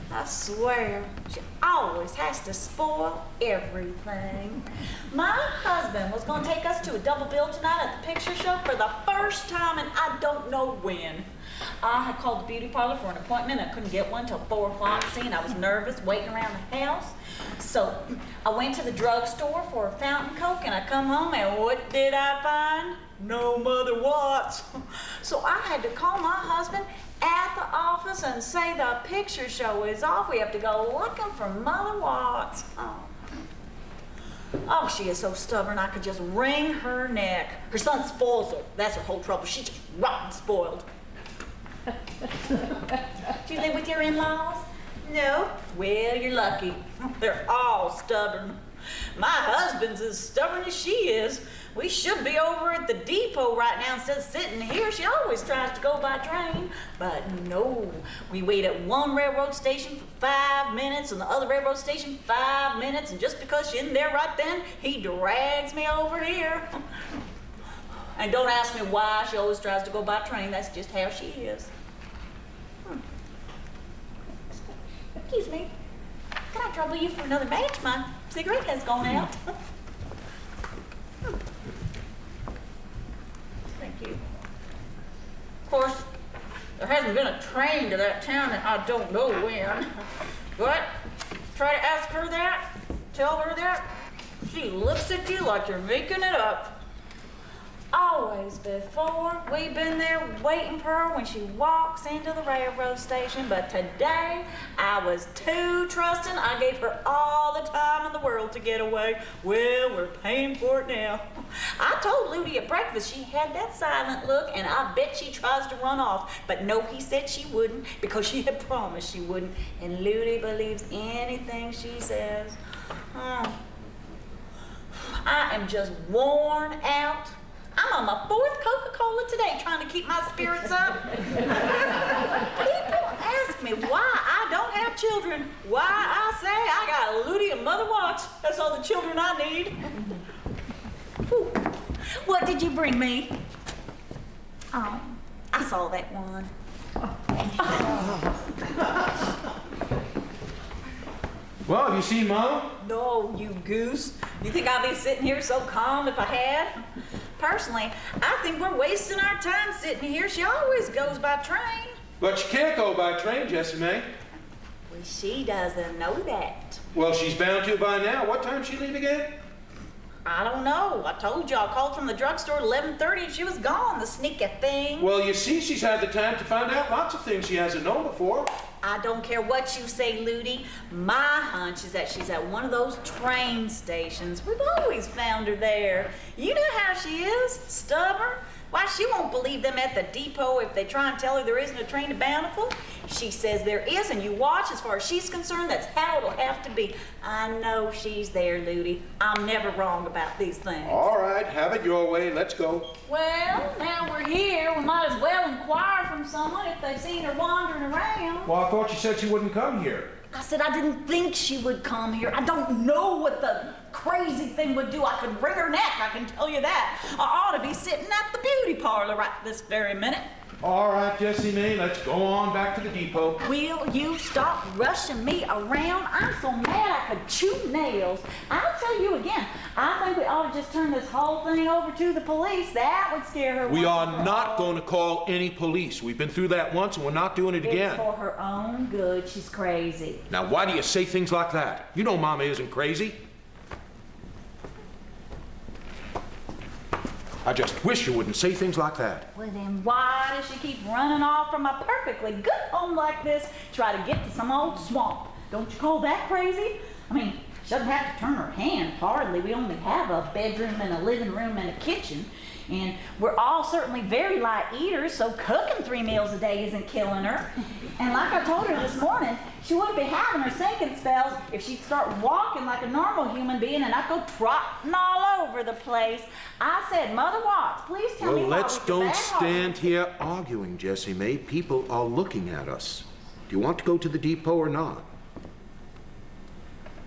I swear, she always has to spoil everything. My husband was gonna take us to a double bill tonight at the picture show for the first time, and I don't know when. I had called the beauty parlor for an appointment. I couldn't get one till 4 o'clock. See, and I was nervous waiting around the house. So I went to the drugstore for a fountain Coke, and I come home, and what did I find? No Mother Watts. So I had to call my husband at the office and say the picture show is off. We have to go looking for Mother Watts. Oh, she is so stubborn, I could just wring her neck. Her son spoils her. That's her whole trouble. She's just rotten spoiled. Do you live with your in-laws? No. Well, you're lucky. They're all stubborn. My husband's as stubborn as she is. We should be over at the depot right now instead of sitting here. She always tries to go by train. But no, we wait at one railroad station for 5 minutes and the other railroad station 5 minutes. And just because she's in there right then, he drags me over here. And don't ask me why she always tries to go by train. That's just how she is. Excuse me. Can I trouble you for another match? My cigarette has gone out. Thank you. Of course, there hasn't been a train to that town and I don't know when. But try to ask her that, tell her that, she looks at you like you're making it up. Always before, we've been there waiting for her when she walks into the railroad station, but today I was too trusting. I gave her all the time in the world to get away. Well, we're paying for it now. I told Ludi at breakfast she had that silent look, and I bet she tries to run off. But no, he said she wouldn't because she had promised she wouldn't, and Ludi believes anything she says. I am just worn out. I'm on my 4th Coca-Cola today trying to keep my spirits up. People ask me why I don't have children. Why I say I got Ludi and Mother Watts. That's all the children I need. Ooh. What did you bring me? Oh, I saw that one. Well, have you seen Mom? No, you goose. You think I'd be sitting here so calm if I had? Personally, I think we're wasting our time sitting here. She always goes by train. But you can't go by train, Jessie May. Well, she doesn't know that. Well, she's bound to by now. What time she leave again? I don't know. I told you I called from the drugstore at 11:30 and she was gone, the sneaky thing. Well, you see, she's had the time to find out lots of things she hasn't known before. I don't care what you say, Ludi. My hunch is that she's at one of those train stations. We've always found her there. You know how she is, stubborn. Why, she won't believe them at the depot if they try and tell her there isn't a train to Bountiful. She says there is, and you watch. As far as she's concerned, that's how it'll have to be. I know she's there, Ludi. I'm never wrong about these things. All right, have it your way. Let's go. Well, now we're here, we might as well inquire from someone if they've seen her wandering around. Well, I thought you said she wouldn't come here. I said I didn't think she would come here. I don't know what the crazy thing would do. I could wring her neck, I can tell you that. I ought to be sitting at the beauty parlor right this very minute. All right, Jessie May, let's go on back to the depot. Will you stop rushing me around? I'm so mad I could chew nails. I'll tell you again, I think we ought to just turn this whole thing over to the police. That would scare her. We once are and for not all. going to call any police. We've been through that once and we're not doing it again. It's for her own good. She's crazy. Now, why do you say things like that? You know Mama isn't crazy. I just wish you wouldn't say things like that. Well, then why does she keep running off from a perfectly good home like this, try to get to some old swamp? Don't you call that crazy? I mean, she doesn't have to turn her hand, hardly. We only have a bedroom and a living room and a kitchen. And we're all certainly very light eaters, so cooking 3 meals a day isn't killing her. And like I told her this morning, she wouldn't be having her sinking spells if she'd start walking like a normal human being and I'd go trotting all over the place. I said, Mother Watts, please tell me Well, what let's with your don't bad stand here arguing, Jessie May. People are looking at us. Do you want to go to the depot or not?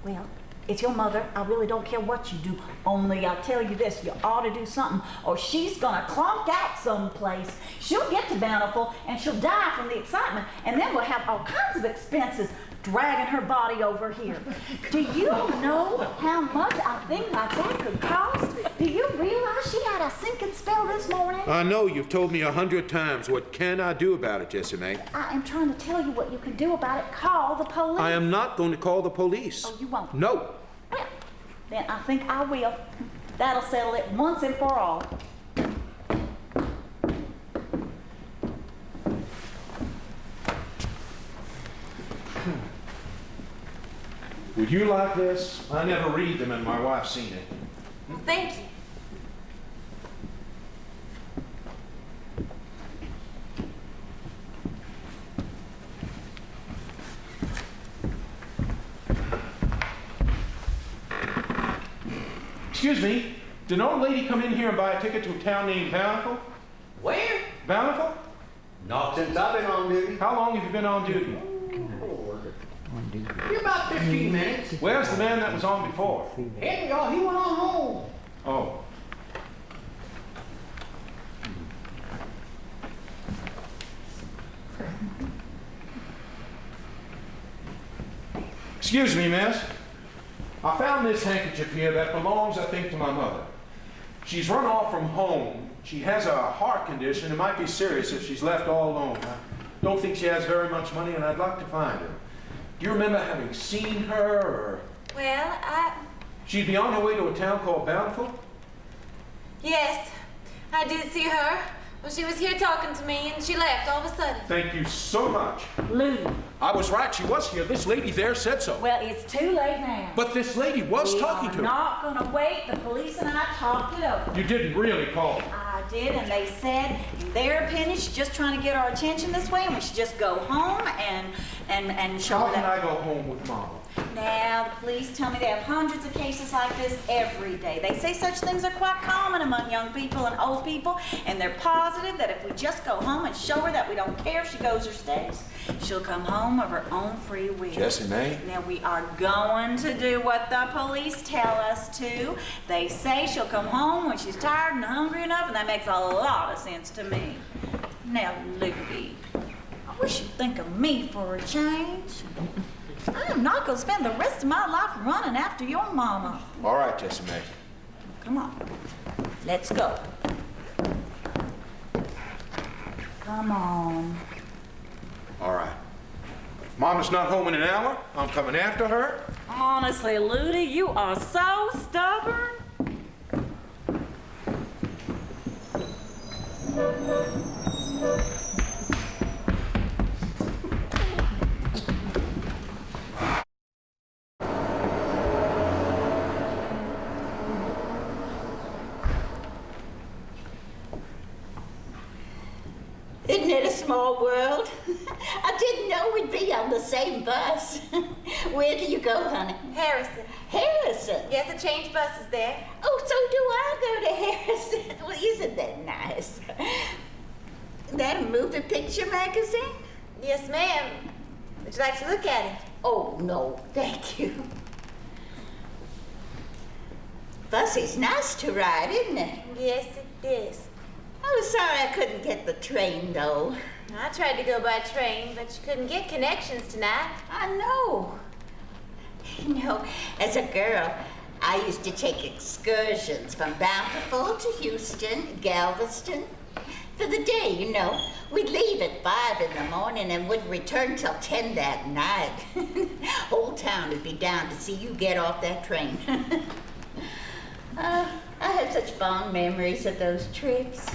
Well, it's your mother. I really don't care what you do. Only I'll tell you this, you ought to do something or she's gonna clunk out someplace. She'll get to Bountiful and she'll die from the excitement and then we'll have all kinds of expenses. dragging her body over here. Do you know how much a thing like that could cost? Do you realize she had a sinking spell this morning? I know you've told me 100 times. What can I do about it, Jessie May? I am trying to tell you what you can do about it. Call the police. I am not going to call the police. Oh, you won't? No. Well, then I think I will. That'll settle it once and for all. Would you like this? I never read them and my wife's seen it. Well, thank you. Excuse me, did an old lady come in here and buy a ticket to a town named Bountiful? Where? Bountiful? Not since I've been on duty. How long have you been on duty? You're about 15 minutes. Where's the man that was on before? Hey, y'all, he went on home. Oh. Excuse me, miss. I found this handkerchief here that belongs, I think, to my mother. She's run off from home. She has a heart condition. It might be serious if she's left all alone. I don't think she has very much money, and I'd like to find her. Do you remember having seen her, or... Well, She'd be on her way to a town called Bountiful? yes, I did see her. Well, she was here talking to me, and she left all of a sudden. Thank you so much. Lou. I was right, she was here. This lady there said so. Well, it's too late now. But this lady was talking to We her. are not gonna wait. The police and I talked it over. You didn't really call her. I did, and they said, in their opinion, she's just trying to get our attention this way, and we should just go home and show How her can that. I go home with Mama? Now, the police tell me they have hundreds of cases like this every day. They say such things are quite common among young people and old people, and they're positive that if we just go home and show her that we don't care if she goes or stays, she'll come home of her own free will. Jessie May? Now, we are going to do what the police tell us to. They say she'll come home when she's tired and hungry enough, and that makes a lot of sense to me. Now, Louie, I wish you'd think of me for a change. I'm not going to spend the rest of my life running after your mama. All right, Jessie May. Come on, let's go. Come on. All right. If Mama's not home in an hour, I'm coming after her. Honestly, Ludi, you are so stubborn. Isn't it a small world? I didn't know we'd be on the same bus. Where do you go, honey? Harrison. Harrison? Yes, the change bus is there. Oh, so do I go to Harrison. Well, isn't that nice? That a moving picture magazine? Yes, ma'am. Would you like to look at it? Oh, no, thank you. Bus is nice to ride, isn't it? Yes, it is. I was sorry I couldn't get the train, though. I tried to go by train, but you couldn't get connections tonight. I know. You know, as a girl, I used to take excursions from Bountiful to Houston, Galveston. For the day, you know. We'd leave at 5 in the morning and wouldn't return till 10 that night. Whole town would be down to see you get off that train. I have such fond memories of those trips.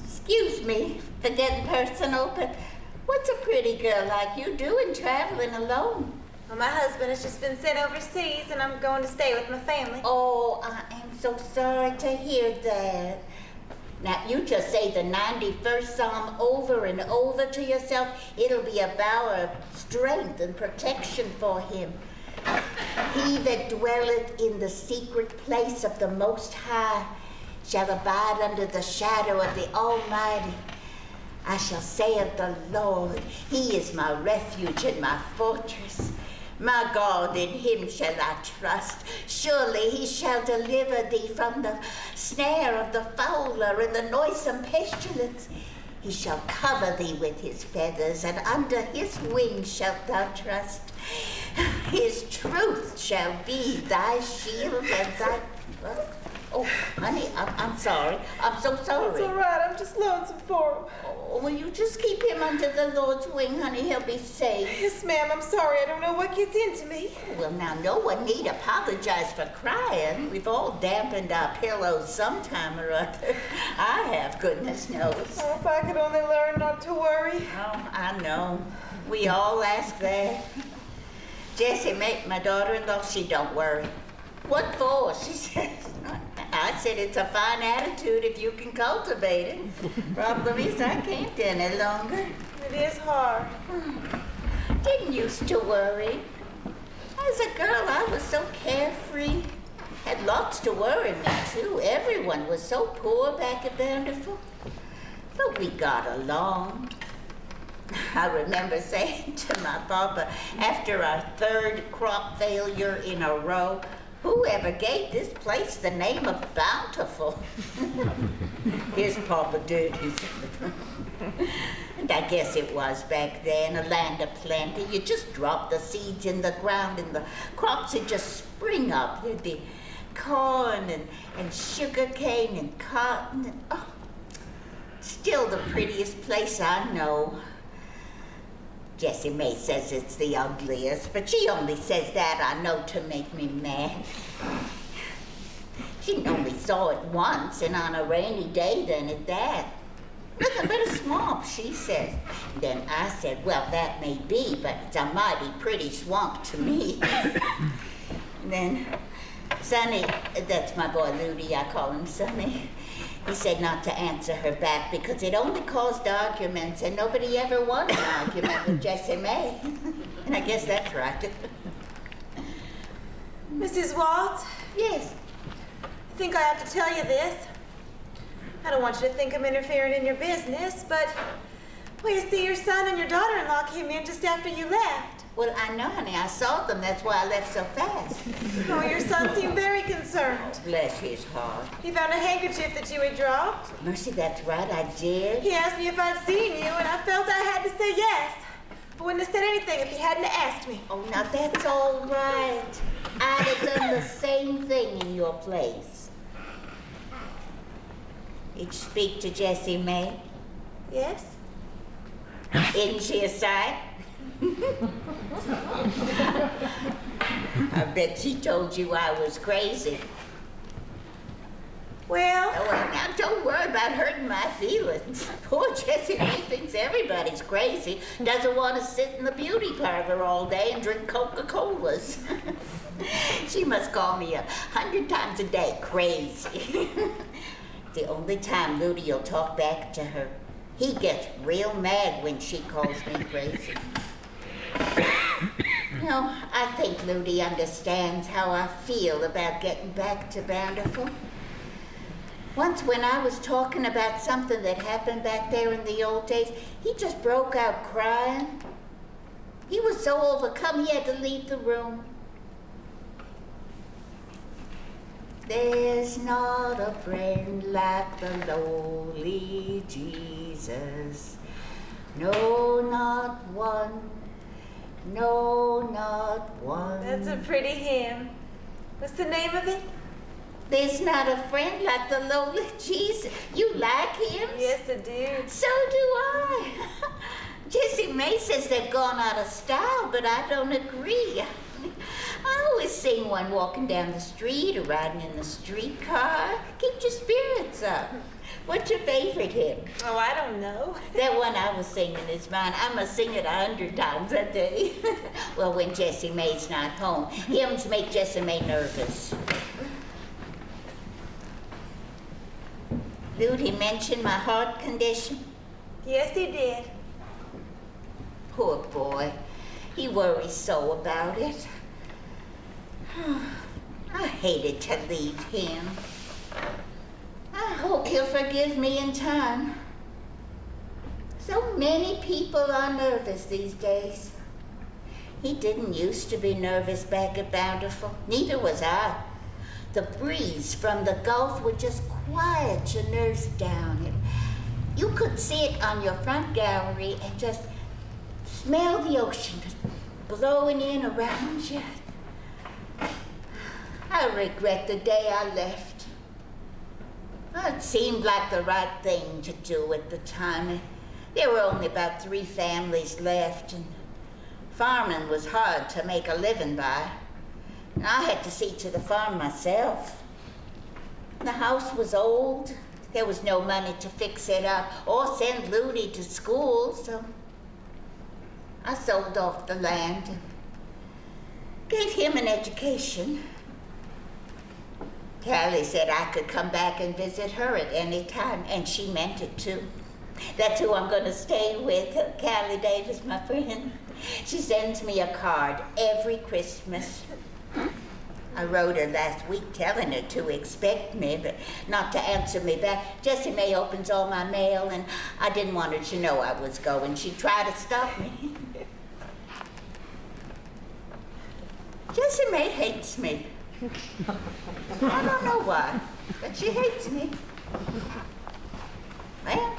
Excuse me for getting personal, but what's a pretty girl like you doing traveling alone? Well, my husband has just been sent overseas, and I'm going to stay with my family. Oh, I am so sorry to hear that. Now, you just say the 91st Psalm over and over to yourself. It'll be a bower of strength and protection for him. He that dwelleth in the secret place of the Most High shall abide under the shadow of the Almighty. I shall say of the Lord, He is my refuge and my fortress. My God, in Him shall I trust. Surely He shall deliver thee from the snare of the fowler and the noisome pestilence. He shall cover thee with his feathers, and under his wings shalt thou trust. His truth shall be thy shield and thy... Oh, honey, I'm sorry. I'm so sorry. It's all right. I'm just lonesome for him. Oh, will you just keep him under the Lord's wing, honey? He'll be safe. Yes, ma'am. I'm sorry. I don't know what gets into me. Well, now, no one need apologize for crying. We've all dampened our pillows sometime or other. I have, goodness knows. Oh, if I could only learn not to worry. Oh, I know. We all ask that. Jessie, my daughter-in-law, she don't worry. What for? She says. I said it's a fine attitude if you can cultivate it. Problem is I can't any longer. It is hard. Didn't used to worry. As a girl, I was so carefree. Had lots to worry me, too. Everyone was so poor back at Bountiful. But we got along. I remember saying to my papa, after our third crop failure in a row, whoever gave this place the name of Bountiful? His papa did, he said. And I guess it was back then, a land of plenty. You just drop the seeds in the ground and the crops would just spring up. There'd be corn and sugar cane and cotton. And, oh, still the prettiest place I know. Jessie May says it's the ugliest, but she only says that, I know, to make me mad. She only saw it once, and on a rainy day then at that. Nothing but a swamp, she says. Then I said, well, that may be, but it's a mighty pretty swamp to me. And then Sonny, that's my boy Ludi, I call him Sonny. He said not to answer her back because it only caused arguments, and nobody ever won an argument with Jessie May. And I guess that's right. Mrs. Waltz, Yes. I think I have to tell you this. I don't want you to think I'm interfering in your business, but, well, you see, your son and your daughter-in-law came in just after you left. Well, I know, honey. I saw them. That's why I left so fast. Oh, your son seemed very concerned. Bless his heart. He found a handkerchief that you had dropped. Mercy, that's right. I did. He asked me if I'd seen you, and I felt I had to say yes. I wouldn't have said anything if he hadn't asked me. Oh, now that's all right. I'd have done the same thing in your place. Did you speak to Jessie May? Yes? Isn't she a sight? I bet she told you I was crazy. Well, Oh, well, now don't worry about hurting my feelings. Poor Jessie May thinks everybody's crazy. Doesn't want to sit in the beauty parlor all day and drink Coca-Colas. She must call me 100 times a day crazy. The only time Ludi will talk back to her. He gets real mad when she calls me crazy. No, I think Ludi understands how I feel about getting back to Bountiful. Once when I was talking about something that happened back there in the old days, he just broke out crying. He was so overcome he had to leave the room. There's not a friend like the lowly Jesus. No, not one. No, not one. that's a pretty hymn. What's the name of it? There's not a friend like the lowly Jesus. You like him? Yes, I do. So do I. Jessie May says they've gone out of style, but I don't agree. I always sing one walking down the street or riding in the streetcar. Keep your spirits up. What's your favorite hymn? Oh, I don't know. That one I was singing is mine. I must sing it 100 times a day. Well, when Jessie May's not home, hymns make Jessie May nervous. Ludi mentioned my heart condition. Yes, he did. Poor boy. He worries so about it. I hated to leave him. I hope he'll forgive me in time. So many people are nervous these days. He didn't used to be nervous back at Bountiful. Neither was I. The breeze from the Gulf would just quiet your nerves down. You could sit on your front gallery and just smell the ocean just blowing in around you. I regret the day I left. It seemed like the right thing to do at the time. There were only about 3 families left, and farming was hard to make a living by. And I had to see to the farm myself. The house was old. There was no money to fix it up or send Ludi to school, so I sold off the land and gave him an education. Callie said I could come back and visit her at any time, and she meant it too. That's who I'm going to stay with, Callie Davis, my friend. She sends me a card every Christmas. I wrote her last week telling her to expect me, but not to answer me back. Jessie Mae opens all my mail, and I didn't want her to know I was going. She tried to stop me. Jessie Mae hates me. I don't know why, but she hates me. Well,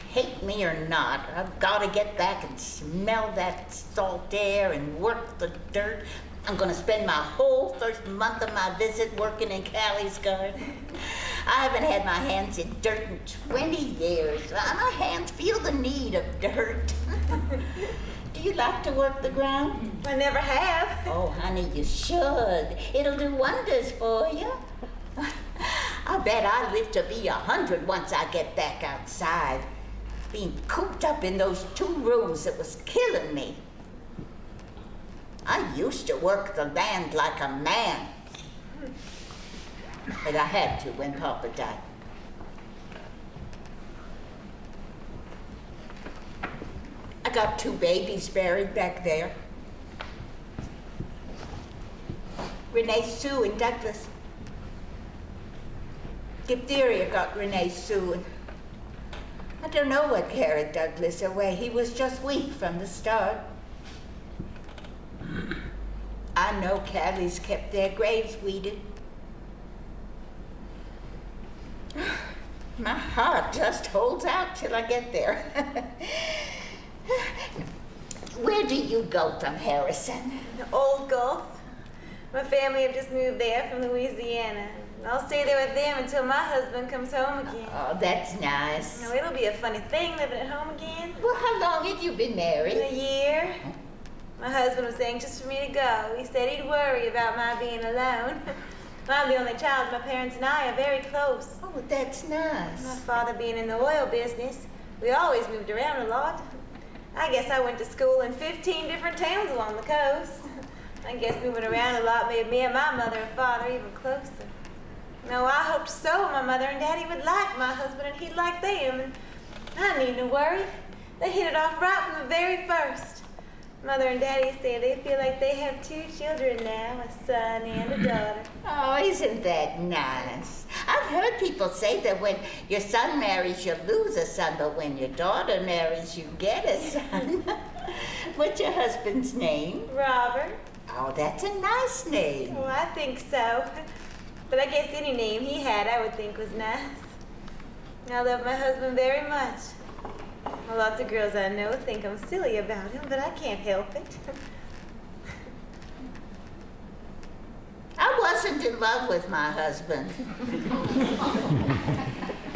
hate me or not, I've got to get back and smell that salt air and work the dirt. I'm going to spend my whole first month of my visit working in Callie's garden. I haven't had my hands in dirt in 20 years. My hands feel the need of dirt. Do you like to work the ground? I never have. Oh, honey, you should. It'll do wonders for you. I bet I live to be 100 once I get back outside. Being cooped up in those 2 rooms, it was killing me. I used to work the land like a man. But I had to when Papa died. I got 2 babies buried back there. Renee Sue and Douglas. Diphtheria got Renee Sue, and I don't know what carried Douglas away. He was just weak from the start. I know Callie's kept their graves weeded. My heart just holds out till I get there. Where do you go from Harrison? The Old Gulf. My family have just moved there from Louisiana. I'll stay there with them until my husband comes home again. Oh, that's nice. Now, it'll be a funny thing living at home again. Well, how long have you been married? A year. My husband was anxious for me to go. He said he'd worry about my being alone. I'm the only child. My parents and I are very close. Oh, that's nice. My father being in the oil business, we always moved around a lot. I guess I went to school in 15 different towns along the coast. I guess moving around a lot made me and my mother and father even closer. No, I hoped so. My mother and daddy would like my husband and he'd like them. And I needn't worry. They hit it off right from the very first. Mother and daddy say they feel like they have 2 children now, a son and a daughter. Oh, isn't that nice? I've heard people say that when your son marries, you lose a son, but when your daughter marries, you get a son. What's your husband's name? Robert. Oh, that's a nice name. Oh, I think so. But I guess any name he had I would think was nice. I love my husband very much. Well, lots of girls I know think I'm silly about him, but I can't help it. I wasn't in love with my husband.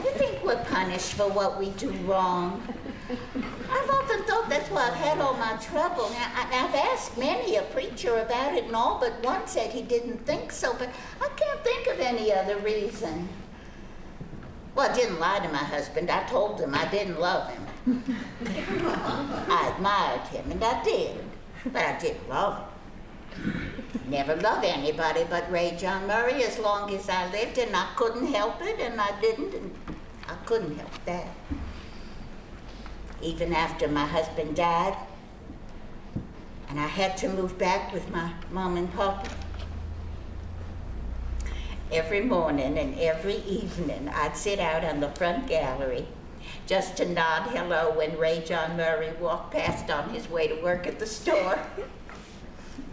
You think we're punished for what we do wrong? I've often thought that's why I've had all my trouble. I've asked many a preacher about it, and all but one said he didn't think so, but I can't think of any other reason. Well, I didn't lie to my husband. I told him I didn't love him. I admired him, and I did, but I didn't love him. Never loved anybody but Ray John Murray as long as I lived, and I couldn't help it, and I didn't, and I couldn't help that. Even after my husband died, and I had to move back with my mom and papa. Every morning and every evening, I'd sit out on the front gallery just to nod hello when Ray John Murray walked past on his way to work at the store.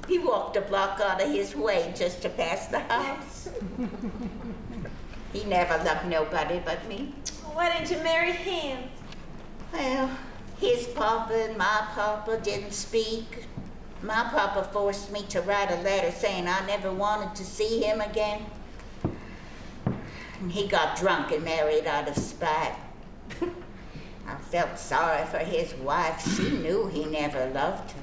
He walked a block out of his way just to pass the house. He never loved nobody but me. Why didn't you marry him? Well, his papa and my papa didn't speak. My papa forced me to write a letter saying I never wanted to see him again. And he got drunk and married out of spite. I felt sorry for his wife. She knew he never loved her.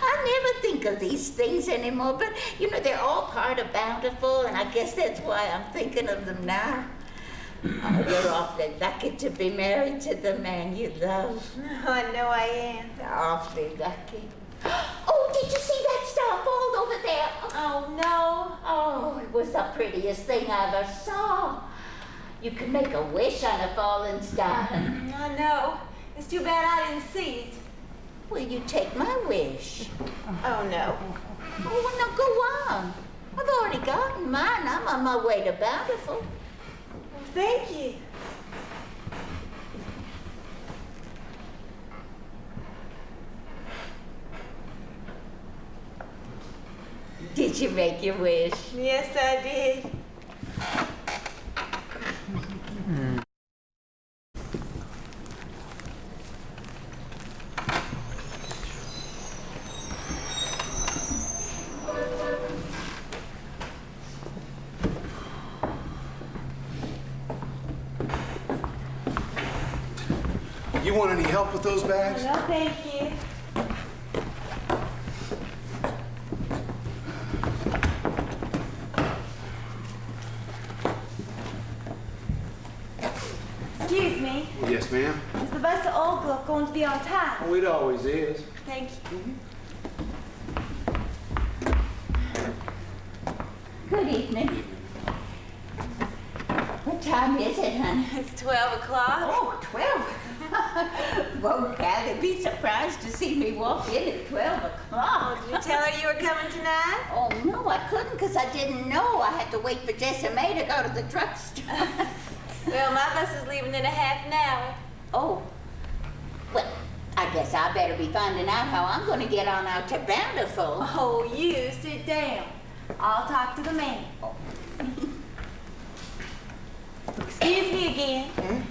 I never think of these things anymore, but you know, they're all part of Bountiful, and I guess that's why I'm thinking of them now. Oh, you're awfully lucky to be married to the man you love. I know I am. Awfully lucky. Oh, did you see that star fall over there? Oh, no. Oh, it was the prettiest thing I ever saw. You can make a wish on a falling star. I know. It's too bad I didn't see it. Will you take my wish? Oh, no. Oh, well, now go on. I've already gotten mine. I'm on my way to Bountiful. Well, thank you. Did you make your wish? Yes, I did. You want any help with those bags? No, thank you. Excuse me. Yes, ma'am. Is the bus to Old going to be on time? Oh, it always is. Thank you. Good evening. What time is it, honey? It's 12 o'clock. Oh, 12. Won't Callie be surprised to see me walk in at 12 o'clock? Did you tell her you were coming tonight? Oh, no, I couldn't because I didn't know. I had to wait for Jess and May to go to the drugstore. Well, my bus is leaving in a half an hour. Oh, well, I guess I better be finding out how I'm going to get on out to Bountiful. Oh, you sit down. I'll talk to the man. Excuse me again.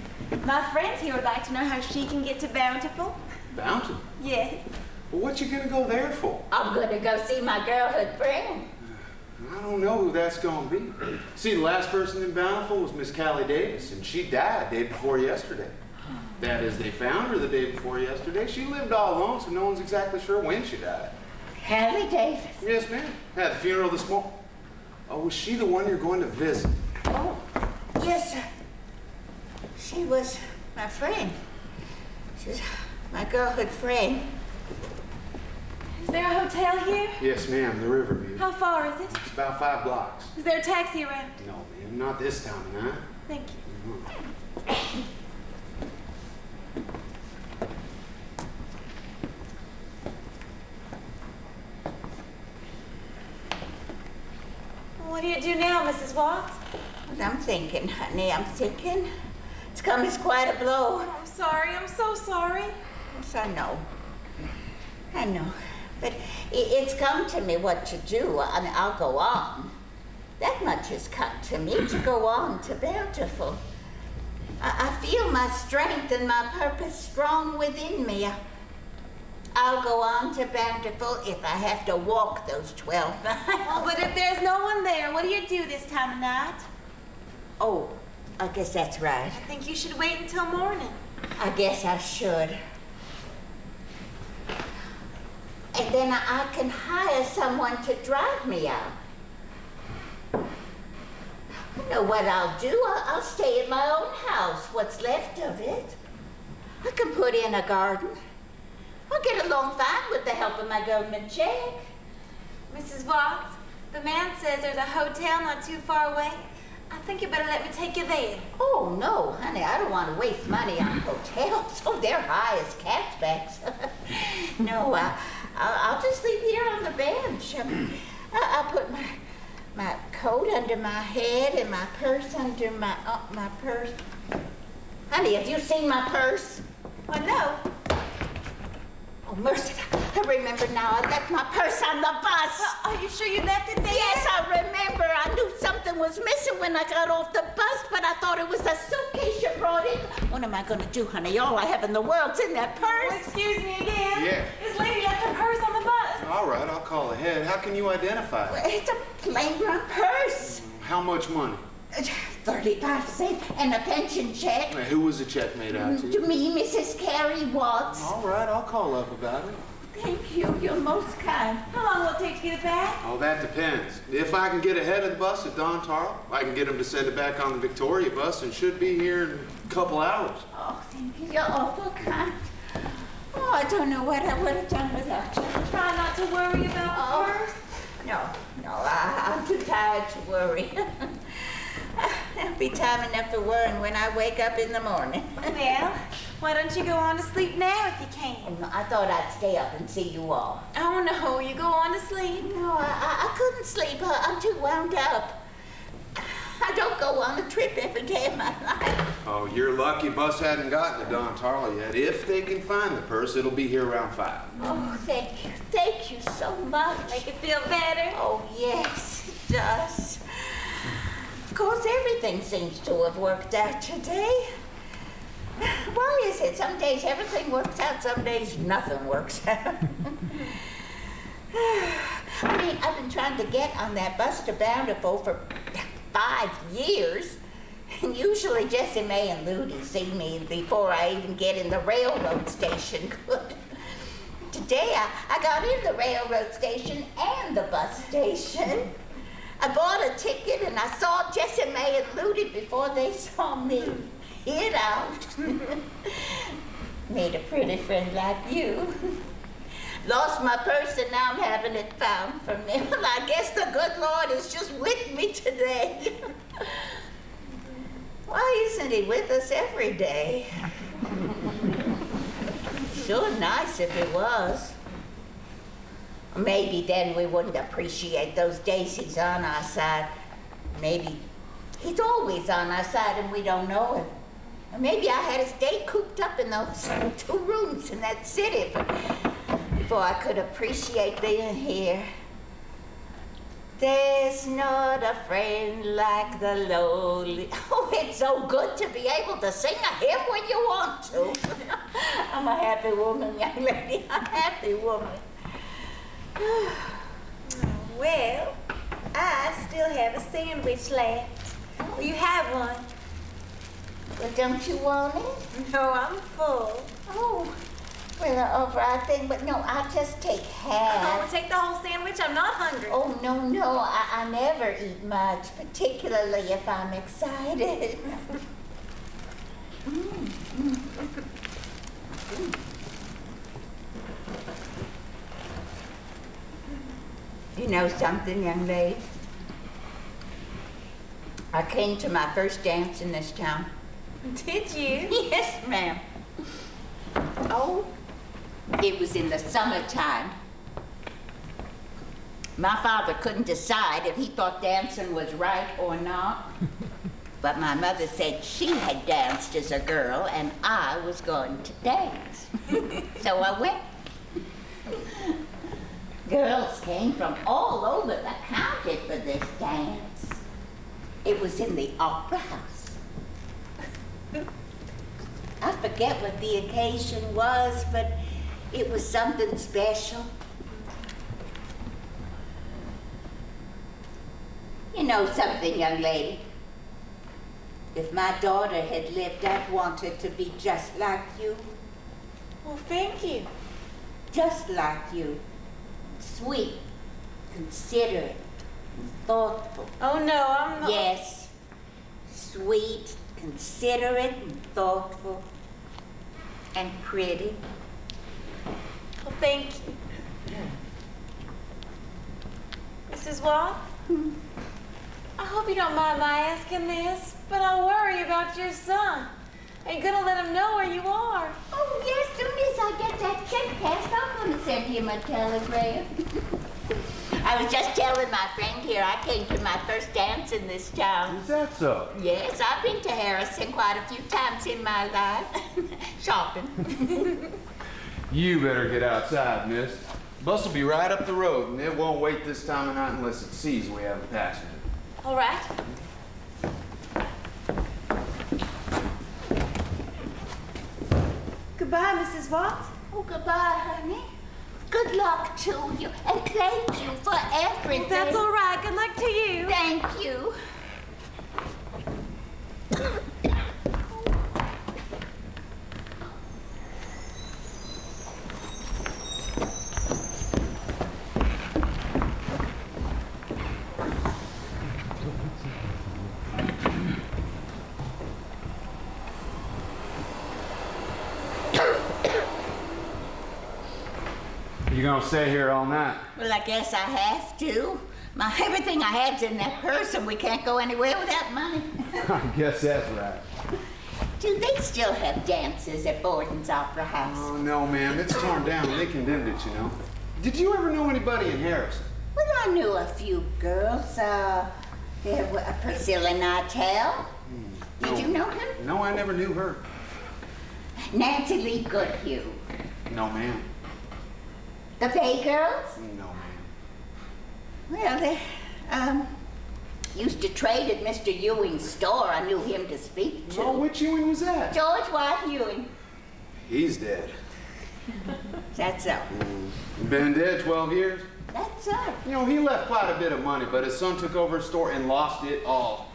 My friend here would like to know how she can get to Bountiful. Bountiful? Yes. Well, what you gonna go there for? I'm going to go see my girlhood friend. I don't know who that's gonna be. See, the last person in Bountiful was Miss Callie Davis, and she died day before yesterday. That is, they found her the day before yesterday. She lived all alone, so no one's exactly sure when she died. Callie Davis. Yes, ma'am. Had the funeral this morning. Oh, was she the one you're going to visit? Oh, yes, sir. She was my friend. She's my girlhood friend. Is there a hotel here? Yes, ma'am, the Riverview. How far is it? It's about 5 blocks. Is there a taxi around? No, ma'am, not this time of night. Thank you. What do you do now, Mrs. Watts? Well, I'm thinking, honey, I'm thinking. It's come as quite a blow. I'm sorry. I'm so sorry. Yes, I know. I know. But it's come to me what to do. I mean, I'll go on. That much has come to me, to go on to Bountiful. I feel my strength and my purpose strong within me. I'll go on to Bountiful if I have to walk those 12 miles. Oh, but if there's no one there, what do you do this time of night? Oh, I guess that's right. I think you should wait until morning. I guess I should. And then I can hire someone to drive me out. I know what I'll do. I'll stay in my own house, what's left of it. I can put in a garden. I'll get along fine with the help of my government check. Mrs. Watts, the man says there's a hotel not too far away. I think you better let me take you there. Oh, no, honey, I don't want to waste money on hotels. Oh, they're high as cat's backs. No, I'll just leave here on the bench. I'll put my coat under my head and my purse under my purse. Honey, have you seen my purse? Well, no. Oh, mercy, I remember now. I left my purse on the bus. Are you sure you left it there? Yes, I remember. I knew something was missing when I got off the bus, but I thought it was a suitcase your brought in. What am I gonna do, honey? All I have in the world's in that Oh, purse. excuse me again. Yeah. This lady left her purse on the bus. All right, I'll call ahead. How can you identify it? It's a plain run purse. How much money? 35 cents and a pension check. Now, who was the check made out to? To me, Mrs. Carrie Watts. All right, I'll call up about it. Thank you. You're most kind. How long will it take to get it back? Oh, that depends. If I can get ahead of the bus at Don Tarl, I can get them to send it back on the Victoria bus and should be here in a couple hours. Oh, thank you. You're awful kind. Oh, I don't know what I would have done without you. Try not to worry about the purse. No, I'm too tired to worry. There'll be time enough for worrying when I wake up in the morning. Well, why don't you go on to sleep now if you can? I thought I'd stay up and see you all. Oh no, you go on to sleep. No, I couldn't sleep. I'm too wound up. I don't go on a trip every day of my life. Oh, you're lucky bus hadn't gotten to Don Tarl yet. If they can find the purse, it'll be here around 5. Oh, thank you. Thank you so much. Make it feel better. Oh, yes, it does. Of course, everything seems to have worked out today. Why is it? Some days everything works out, some days nothing works out. I mean, I've been trying to get on that bus to Bountiful for 5 years. And usually Jessie Mae and Ludi see me before I even get in the railroad station. Today I got in the railroad station and the bus station. I bought a ticket and I saw Jessie Mae and Ludi before they saw me. Get out. Made a pretty friend like you. Lost my purse and now I'm having it found for me. Well, I guess the good Lord is just with me today. Why isn't he with us every day? Sure nice if he was. Maybe then we wouldn't appreciate those days he's on our side. Maybe he's always on our side and we don't know it. Or maybe I had to stay cooped up in those 2 rooms in that city before I could appreciate being here. There's not a friend like the lowly. Oh, it's so good to be able to sing a hymn when you want to. I'm a happy woman, young lady, a happy woman. Well, I still have a sandwich left. Will you have one? Well, don't you want it? No, I'm full. Oh, well, all right then, but no, I'll just take half. Oh, take the whole sandwich. I'm not hungry. Oh, no, I never eat much, particularly if I'm excited. You know something, young lady? I came to my first dance in this town. Did you? Yes, ma'am. Oh, it was in the summertime. My father couldn't decide if he thought dancing was right or not. But my mother said she had danced as a girl and I was going to dance. So I went. Girls came from all over the county for this dance. It was in the opera house. I forget what the occasion was, but it was something special. You know something, young lady? If my daughter had lived, I'd want her to be just like you. Well, thank you. Just like you. Sweet, considerate, and thoughtful. Oh, no, I'm not. Yes, sweet, considerate, and thoughtful, and pretty. Well, thank you. Mrs. Watts? I hope you don't mind my asking this, but I worry about your son. Are you gonna let him know where you are? Oh, yes, soon as I get that check cashed, I'm gonna send him a telegram. I was just telling my friend here I came to my first dance in this town. Is that so? Yes, I've been to Harrison quite a few times in my life. Shopping. You better get outside, miss. Bus will be right up the road, and it won't wait this time of night unless it sees we have a passenger. All right. Goodbye, Mrs. Watts. Oh, goodbye, honey. Good luck to you, and thank you for everything. That's all right. Good luck to you. Thank you. You gonna stay here all night? Well, I guess I have to. Everything I have's in that purse, and we can't go anywhere without money. I guess that's right. Do they still have dances at Borden's Opera House? Oh, no, ma'am. It's torn down. They condemned it, you know. Did you ever know anybody in Harrison? Well, I knew a few girls. There was Priscilla Nartell. Did you know her? No, I never knew her. Nancy Lee Goodhue. No, ma'am. The Fay Girls? No, ma'am. Well, they used to trade at Mr. Ewing's store. I knew him to speak to. Oh, which Ewing was that? George White Ewing. He's dead. That's so. Been dead 12 years. That's so. You know, he left quite a bit of money, but his son took over his store and lost it all.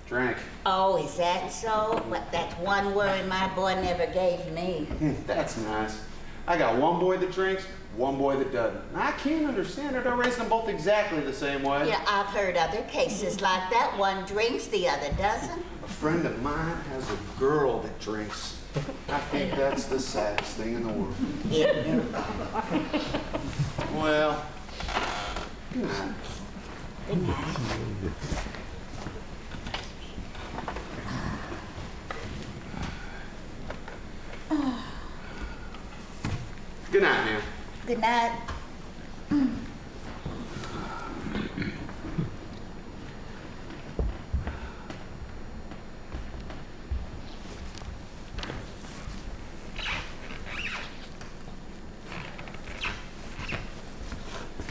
Drank. Oh, is that so? Well, that's one worry my boy never gave me. That's nice. I got one boy that drinks, one boy that doesn't. And I can't understand it. I raised them both exactly the same way. Yeah, I've heard other cases like that. One drinks, the other doesn't. A friend of mine has a girl that drinks. I think that's the saddest thing in the world. Yeah. Well, good night. Good night. Good night, ma'am. Good night.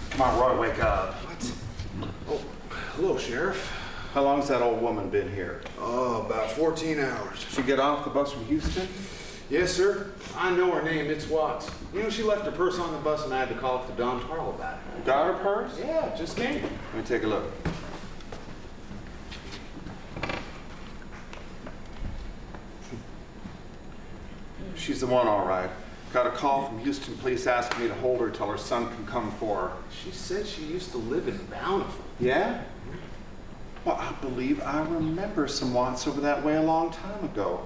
Come on, Roy, wake up. What? Oh, hello, Sheriff. How long's that old woman been here? Oh, about 14 hours. She get off the bus from Houston? Yes, sir. I know her name. It's Watts. You know, she left her purse on the bus and I had to call up to Don Tarl about it. Got her purse? Yeah, just came. Let me take a look. She's the one, all right. Got a call from Houston police asking me to hold her till her son can come for her. She said she used to live in Bountiful. Yeah? Well, I believe I remember some Watts over that way a long time ago.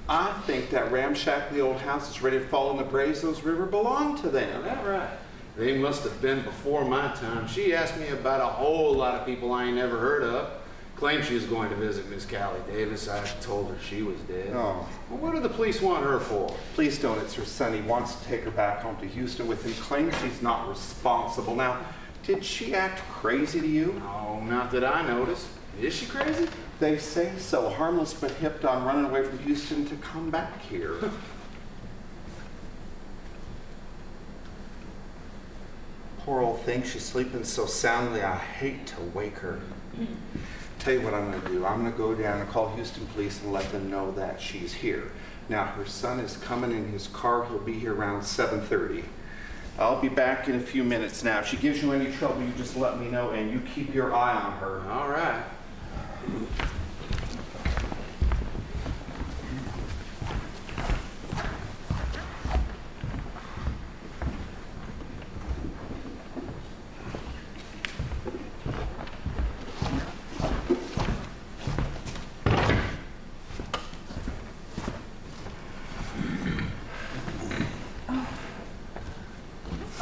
I think that ramshackly old house is ready to fall in the Brazos River belonged to them. Is that right? They must have been before my time. She asked me about a whole lot of people I ain't never heard of. Claimed she was going to visit Miss Callie Davis. I told her she was dead. Oh. Well, what do the police want her for? Please don't. It's her son. He wants to take her back home to Houston with him. Claims she's not responsible. Now, did she act crazy to you? Oh, not that I noticed. Is she crazy? They say so. Harmless but hipped on running away from Houston to come back here. Poor old thing. She's sleeping so soundly. I hate to wake her. Tell you what I'm going to do. I'm going to go down and call Houston police and let them know that she's here. Now, her son is coming in his car. He'll be here around 7:30. I'll be back in a few minutes now. If she gives you any trouble, you just let me know, and you keep your eye on her. All right.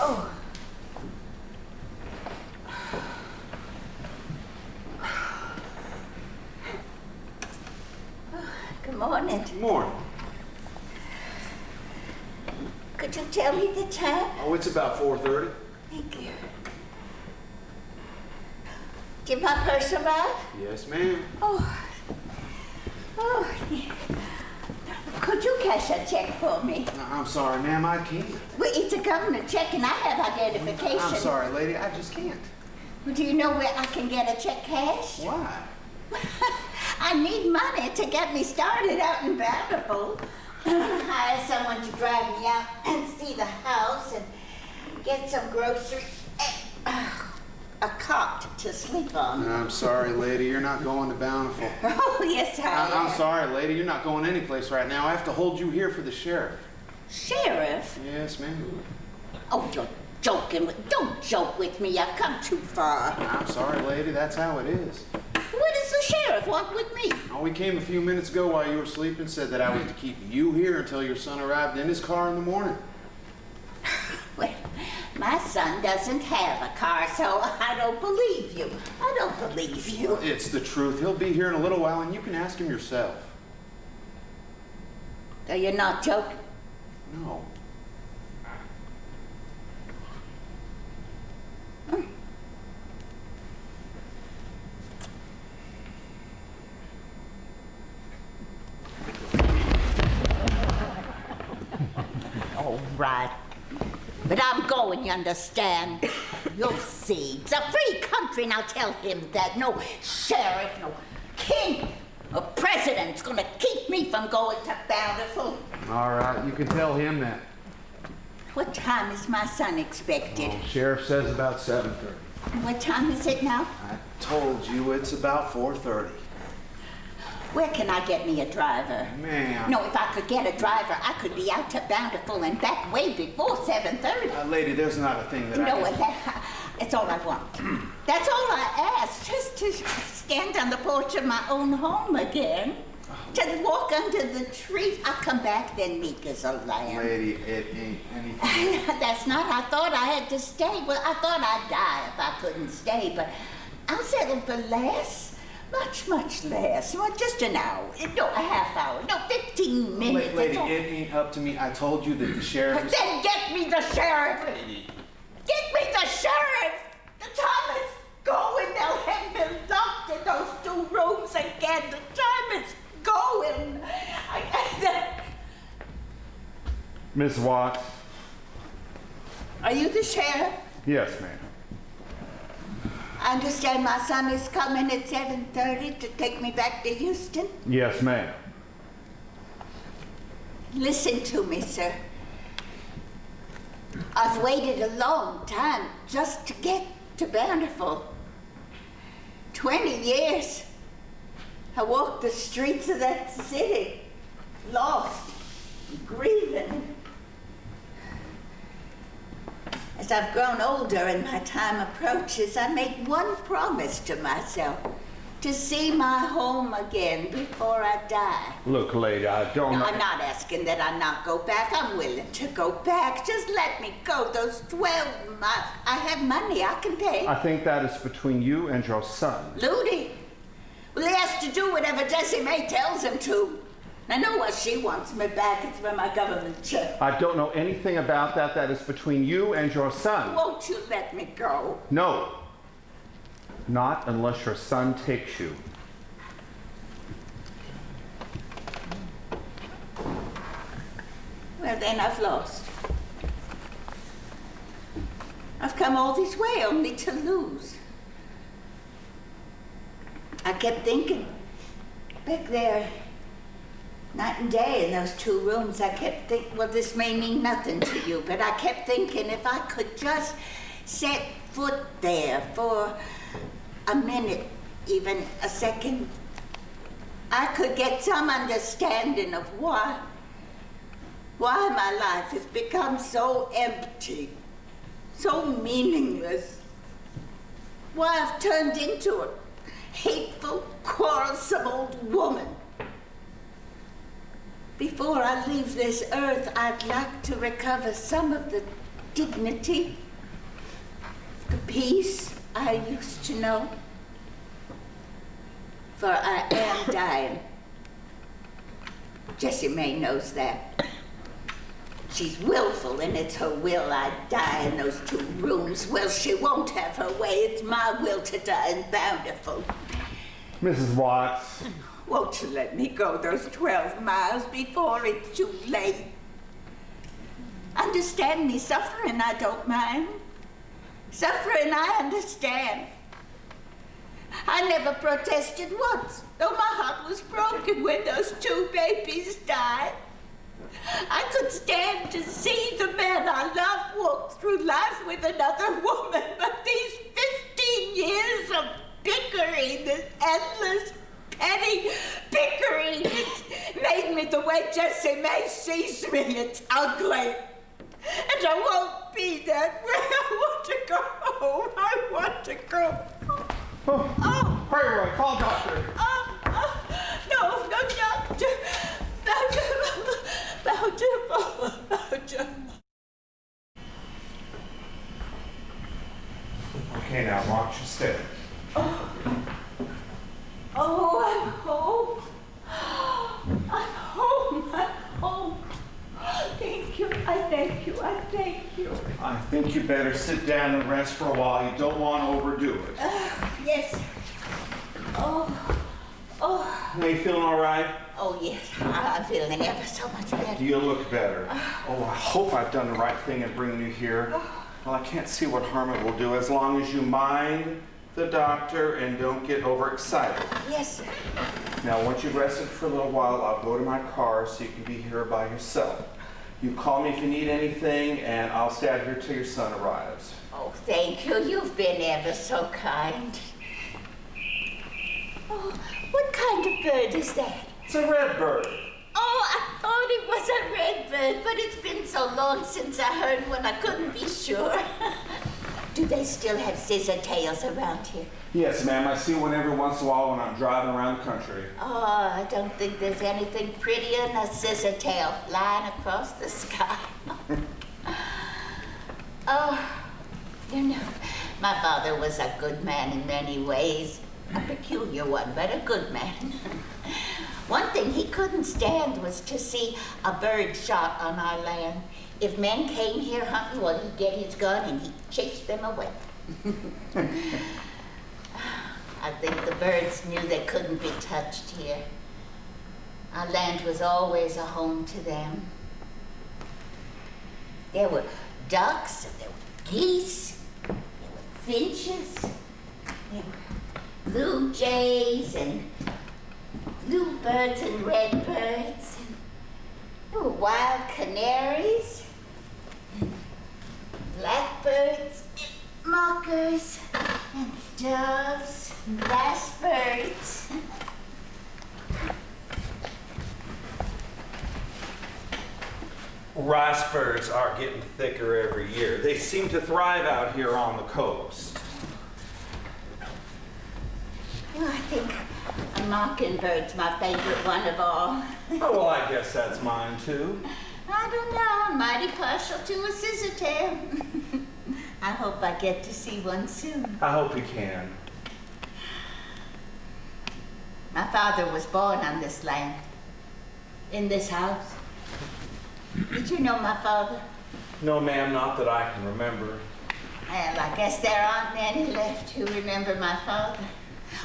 Oh. Good morning. Good morning. Could you tell me the time? Oh, it's about 4:30. Thank you. Did my purse arrive? Yes, ma'am. Oh. Oh. Could you cash a check for me? I'm sorry, ma'am. I can't. Well, it's a government check and I have identification. I'm sorry, lady. I just can't. Well, do you know where I can get a check cashed? Why? I need money to get me started out in Bountiful. hire someone to drive me out and see the house and get some groceries and a cot to sleep on. I'm sorry, lady, you're not going to Bountiful. Oh, yes, I am. I'm sorry, lady, you're not going anyplace right now. I have to hold you here for the sheriff. Sheriff? Yes, ma'am. Oh, you're joking. Don't joke with me. I've come too far. I'm sorry, lady, that's how it is. What does the sheriff want with me? Oh, we came a few minutes ago while you were sleeping, said that I was to keep you here until your son arrived in his car in the morning. Well, my son doesn't have a car, so I don't believe you. I don't believe you. It's the truth. He'll be here in a little while, and you can ask him yourself. So you're not joking? No. All right. But I'm going, you understand? You'll see. It's a free country, and I'll tell him that. No sheriff, no king, or president's gonna keep me from going to Bountiful. All right, you can tell him that. What time is my son expected? Sheriff says about 7:30. What time is it now? I told you it's about 4:30. Where can I get me a driver? Ma'am. No, if I could get a driver, I could be out to Bountiful and back way before 7:30. Lady, there's not a thing that I No, can... it's all I want. That's all I ask, just to stand on the porch of my own home again. To walk under the trees. I'll come back then meek as a lamb. Lady, it ain't anything. That's not, I thought I had to stay. Well, I thought I'd die if I couldn't stay, but I'll settle for less. Much less. Well, just an hour. No, a half hour. No, 15 minutes. Lady, it ain't up to me. I told you that the sheriff is... Then get me the sheriff! Lady. Get me the sheriff! The time is going. They'll have me locked in those 2 rooms again. The time is going. Miss Watts? Are you the sheriff? Yes, ma'am. I understand my son is coming at 7:30 to take me back to Houston. Yes, ma'am. Listen to me, sir. I've waited a long time just to get to Bountiful. 20 years. I walked the streets of that city, lost, grieving. As I've grown older and my time approaches, I make one promise to myself, to see my home again before I die. Look, lady, I don't... No, I'm not asking that I not go back. I'm willing to go back. Just let me go. Those 12 miles. I have money I can pay. I think that is between you and your son. Ludi. Well, he has to do whatever Jessie May tells him to. I know why she wants me back. It's for my government check. I don't know anything about that. That is between you and your son. Won't you let me go? No. Not unless your son takes you. Well, then I've lost. I've come all this way only to lose. I kept thinking, back there, night and day in those 2 rooms, I kept thinking, well, this may mean nothing to you, but I kept thinking if I could just set foot there for a minute, even a second, I could get some understanding of why my life has become so empty, so meaningless, why I've turned into a hateful, quarrelsome old woman. Before I leave this earth, I'd like to recover some of the dignity, the peace I used to know. For I am dying. Jessie May knows that. She's willful, and it's her will I die in those 2 rooms. Well, she won't have her way. It's my will to die in Bountiful. Mrs. Watts. Won't you let me go those 12 miles before it's too late? Understand me suffering, I don't mind. Suffering, I understand. I never protested once, though my heart was broken when those 2 babies died. I could stand to see the man I love walk through life with another woman, but these 15 years of bickering, this endless petty bickering, it's made me the way Jessie May sees me. It's ugly. And I won't be that way. I want to go home. I want to go home. Oh, hurry, Roy, call doctor. No, doctor. Bountiful. Okay, now watch your step. Oh, I'm home. I'm home. I'm home. Thank you. I thank you. I thank you. I think you better sit down and rest for a while. You don't want to overdo it. Yes. Oh. Are you feeling all right? Oh, yes. I'm feeling ever so much better. You look better. Oh, I hope I've done the right thing in bringing you here. Well, I can't see what harm it will do as long as you mind the doctor and don't get overexcited. Yes, sir. Now, once you've rested for a little while, I'll go to my car so you can be here by yourself. You call me if you need anything, and I'll stay out here till your son arrives. Oh, thank you. You've been ever so kind. Oh, what kind of bird is that? It's a red bird. Oh, I thought it was a red bird, but it's been so long since I heard one I couldn't be sure. Do they still have scissor tails around here? Yes, ma'am. I see one every once in a while when I'm driving around the country. Oh, I don't think there's anything prettier than a scissor tail flying across the sky. Oh, you know, my father was a good man in many ways. A peculiar one, but a good man. One thing he couldn't stand was to see a bird shot on our land. If men came here hunting, well, he'd get his gun and he'd chase them away. I think the birds knew they couldn't be touched here. Our land was always a home to them. There were ducks, and there were geese, there were finches, there were blue jays, and bluebirds and redbirds, and there were wild canaries, and blackbirds, and mockers, and doves, and blackbirds. Rice birds are getting thicker every year. They seem to thrive out here on the coast. Well, I think a mockingbird's my favorite one of all. Oh, well, I guess that's mine too. I don't know, I'm mighty partial to a scissortail. I hope I get to see one soon. I hope you can. My father was born on this land, in this house. Did you know my father? No, ma'am, not that I can remember. Well, I guess there aren't many left who remember my father.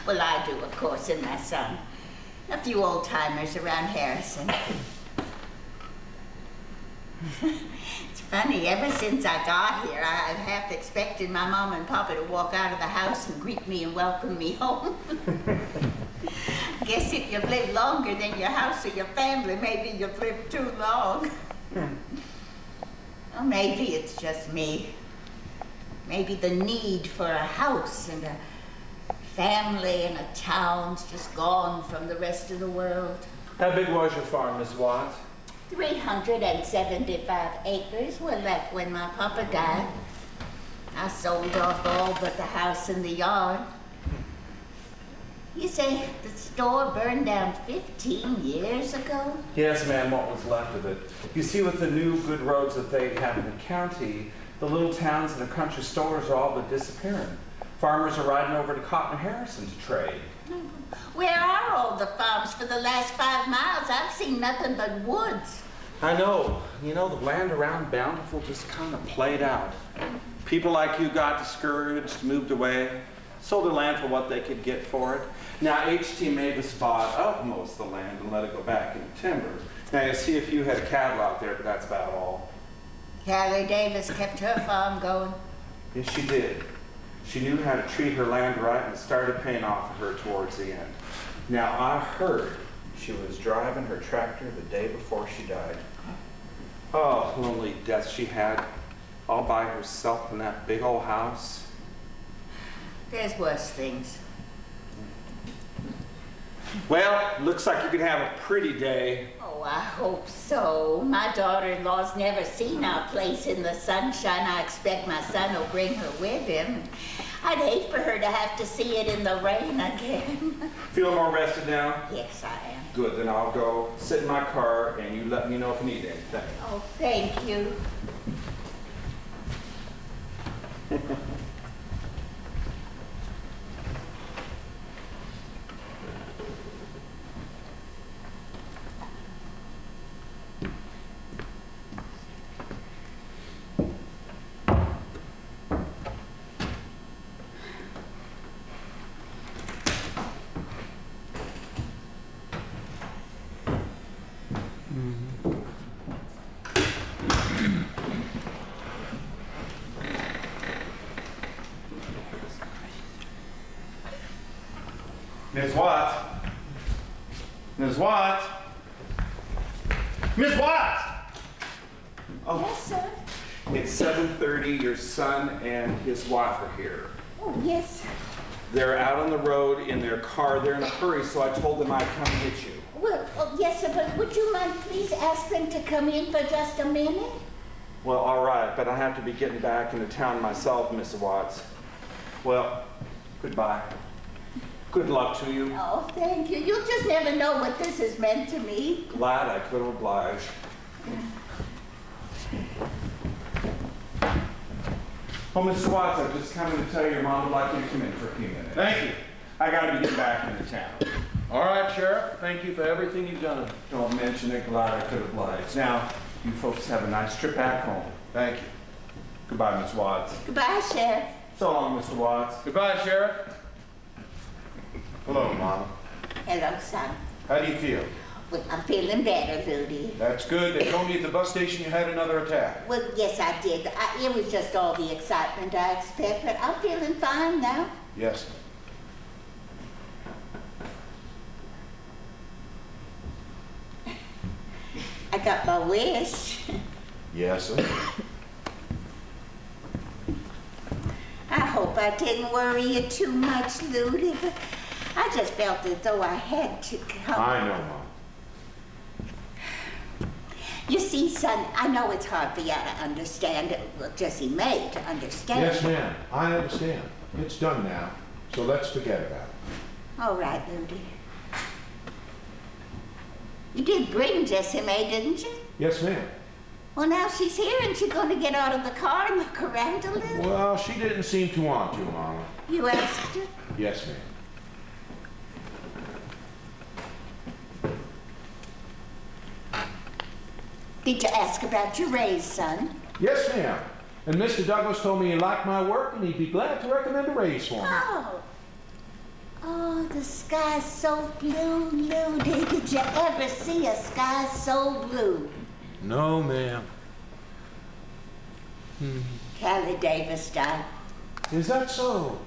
Well, I do, of course, and my son. A few old-timers around Harrison. It's funny, ever since I got here, I've half expected my mom and papa to walk out of the house and greet me and welcome me home. Guess if you've lived longer than your house or your family, maybe you've lived too long. Or maybe it's just me. Maybe the need for a house and a family and a town's just gone from the rest of the world. How big was your farm, Miss Watts? 375 acres were left when my papa died. I sold off all but the house and the yard. You say the store burned down 15 years ago? Yes, ma'am, what was left of it. You see, with the new good roads that they have in the county, the little towns and the country stores are all but disappearing. Farmers are riding over to Cotton Harrison to trade. Where are all the farms for the last 5 miles? I've seen nothing but woods. I know. You know, the land around Bountiful just kind of played out. People like you got discouraged, moved away, sold their land for what they could get for it. Now, HT Mavis bought up most of the land and let it go back into timber. Now, you see a few head of cattle out there, but that's about all. Callie Davis kept her farm going. Yes, she did. She knew how to treat her land right and started paying off for her towards the end. Now, I heard She was driving her tractor the day before she died. Oh, lonely death she had, all by herself in that big old house. There's worse things. Well, looks like you're gonna have a pretty day. Oh, I hope so. My daughter-in-law's never seen our place in the sunshine. I expect my son will bring her with him. I'd hate for her to have to see it in the rain again. Feeling more rested now? Yes, I am. Good, then I'll go sit in my car and you let me know if you need anything. Oh, thank you. Miss Watts? Miss Watts? Miss Watts! Oh, Yes, sir. it's 7:30. Your son and his wife are here. Oh, yes. They're out on the road in their car. They're in a hurry, so I told them I'd come get you. Well, oh, yes, sir, but would you mind please ask them to come in for just a minute? Well, all right, but I have to be getting back into town myself, Miss Watts. Well, goodbye. Good luck to you. Oh, thank you. You'll just never know what this has meant to me. Glad I could oblige. Oh, Mr. Watts, I've just come in to tell you your mom would like you to come in for a few minutes. Thank you. I gotta be getting back into town. All right, Sheriff. Thank you for everything you've done. Don't mention it, glad I could oblige. Now, you folks have a nice trip back home. Thank you. Goodbye, Miss Watts. Goodbye, Sheriff. So long, Mr. Watts. Goodbye, Sheriff. Hello, Mama. Hello, son. How do you feel? Well, I'm feeling better, Rudy. That's good. They told me at the bus station you had another attack. Well, yes, I did. It was just all the excitement I expect, but I'm feeling fine now. Yes. I got my wish. Yes, sir. I hope I didn't worry you too much, Ludi, but I just felt as though I had to come. I know, Mom. You see, son, I know it's hard for you to understand. Well, Jesse may to understand. Yes, ma'am. I understand. It's done now, so let's forget about it. All right, Ludi. You did bring Jessie May, didn't you? Yes, ma'am. Well, now she's here and she's going to get out of the car and look around a little. Well, she didn't seem to want to, Mama. You asked her? Yes, ma'am. Did you ask about your raise, son? Yes, ma'am. And Mr. Douglas told me he liked my work and he'd be glad to recommend a raise for me. Oh. Oh, the sky's so blue, Ludi. Did you ever see a sky so blue? No, ma'am. Callie Davis died. Is that so?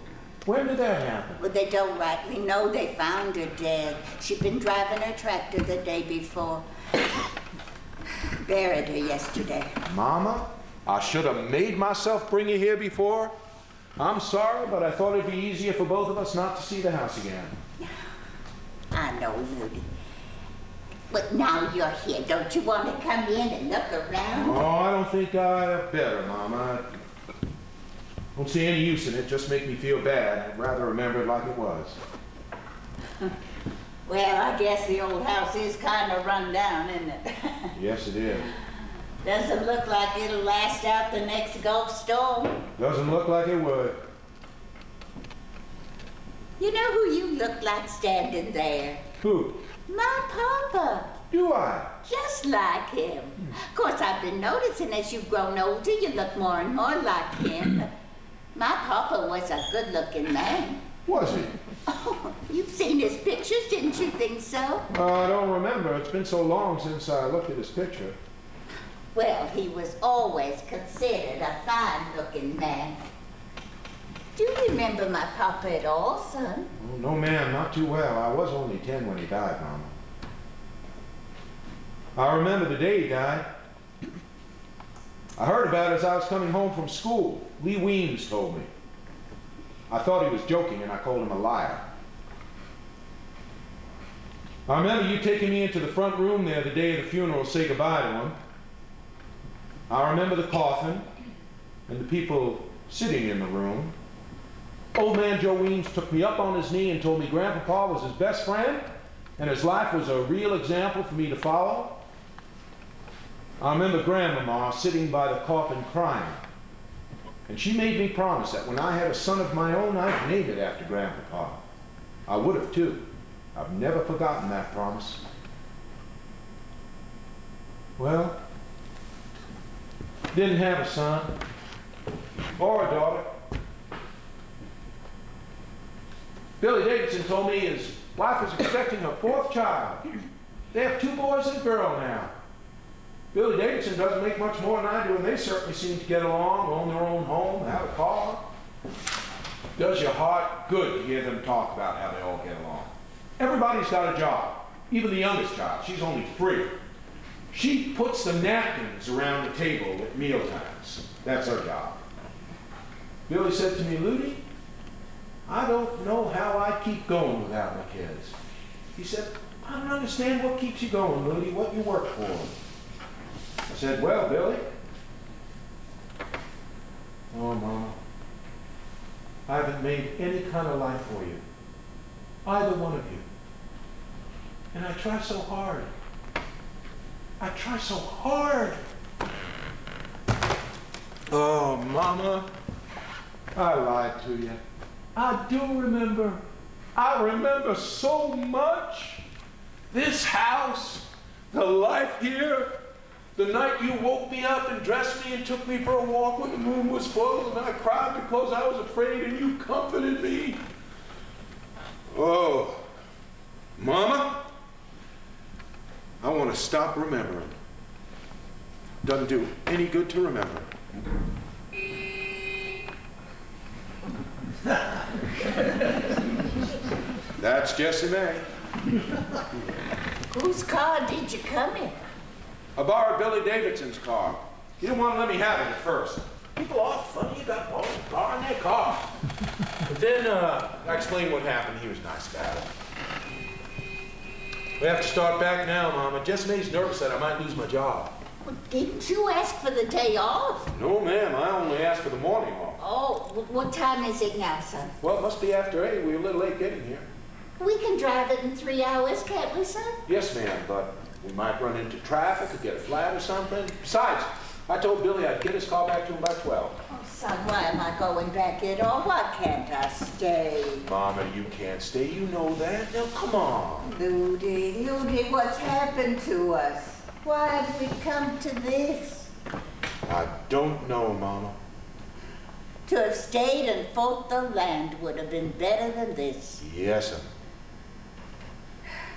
When did that happen? Well, they don't rightly know. They found her dead. She'd been driving her tractor the day before. Buried her yesterday. Mama, I should have made myself bring you here before. I'm sorry, but I thought it'd be easier for both of us not to see the house again. I know, Ludi. But now you're here. Don't you want to come in and look around? Oh, I don't think I better, Mama. I don't see any use in it. Just make me feel bad. I'd rather remember it like it was. Well, I guess the old house is kind of run down, isn't it? Yes, it is. Doesn't look like it'll last out the next Gulf storm. Doesn't look like it would. You know who you look like standing there? Who? My papa. Do I? Just like him. Of course, I've been noticing as you've grown older, you look more and more like him. My papa was a good-looking man. Was he? Oh, you've seen his pictures, didn't you think so? I don't remember. It's been so long since I looked at his picture. Well, he was always considered a fine-looking man. Do you remember my papa at all, son? Oh, no, ma'am, not too well. I was only 10 when he died, Mama. I remember the day he died. I heard about it as I was coming home from school. Lee Weems told me. I thought he was joking and I called him a liar. I remember you taking me into the front room there the day of the funeral to say goodbye to him. I remember the coffin and the people sitting in the room. Old man Joe Weems took me up on his knee and told me Grandpapa was his best friend and his life was a real example for me to follow. I remember Grandmama sitting by the coffin crying. And she made me promise that when I had a son of my own, I'd name it after Grandpapa. I would have too. I've never forgotten that promise. Well, didn't have a son or a daughter. Billy Davidson told me his wife was expecting her 4th child. They have 2 boys and a girl now. Billy Davidson doesn't make much more than I do, and they certainly seem to get along, own their own home, have a car. Does your heart good to hear them talk about how they all get along. Everybody's got a job, even the youngest child. She's only 3. She puts the napkins around the table at mealtimes. That's her job. Billy said to me, Ludi, I don't know how I keep going without my kids. He said, I don't understand what keeps you going, Ludi, what you work for. I said, well, Billy. Oh, Mama. I haven't made any kind of life for you. Either one of you. And I try so hard. I try so hard. Oh, Mama. I lied to you. I do remember. I remember so much. This house, the life here, the night you woke me up and dressed me and took me for a walk when the moon was full and I cried because I was afraid and you comforted me. Oh, Mama, I want to stop remembering. Doesn't do any good to remember. That's Jessie May. Whose car did you come in? I borrowed Billy Davidson's car. He didn't want to let me have it at first. People are funny about borrowing their car. But then I explained what happened. He was nice about it. We have to start back now, Mama. Jessie May's nervous that I might lose my job. Well, didn't you ask for the day off? No, ma'am. I only asked for the morning off. Oh, what time is it now, son? Well, it must be after 8. We were a little late getting here. We can drive it in 3 hours, can't we, son? Yes, ma'am, but we might run into traffic or get a flat or something. Besides, I told Billy I'd get his car back to him by 12. Oh, son, why am I going back at all? Why can't I stay? Mama, you can't stay. You know that. Now, come on. Ludi, what's happened to us? Why have we come to this? I don't know, Mama. To have stayed and fought the land would have been better than this. Yes, sir.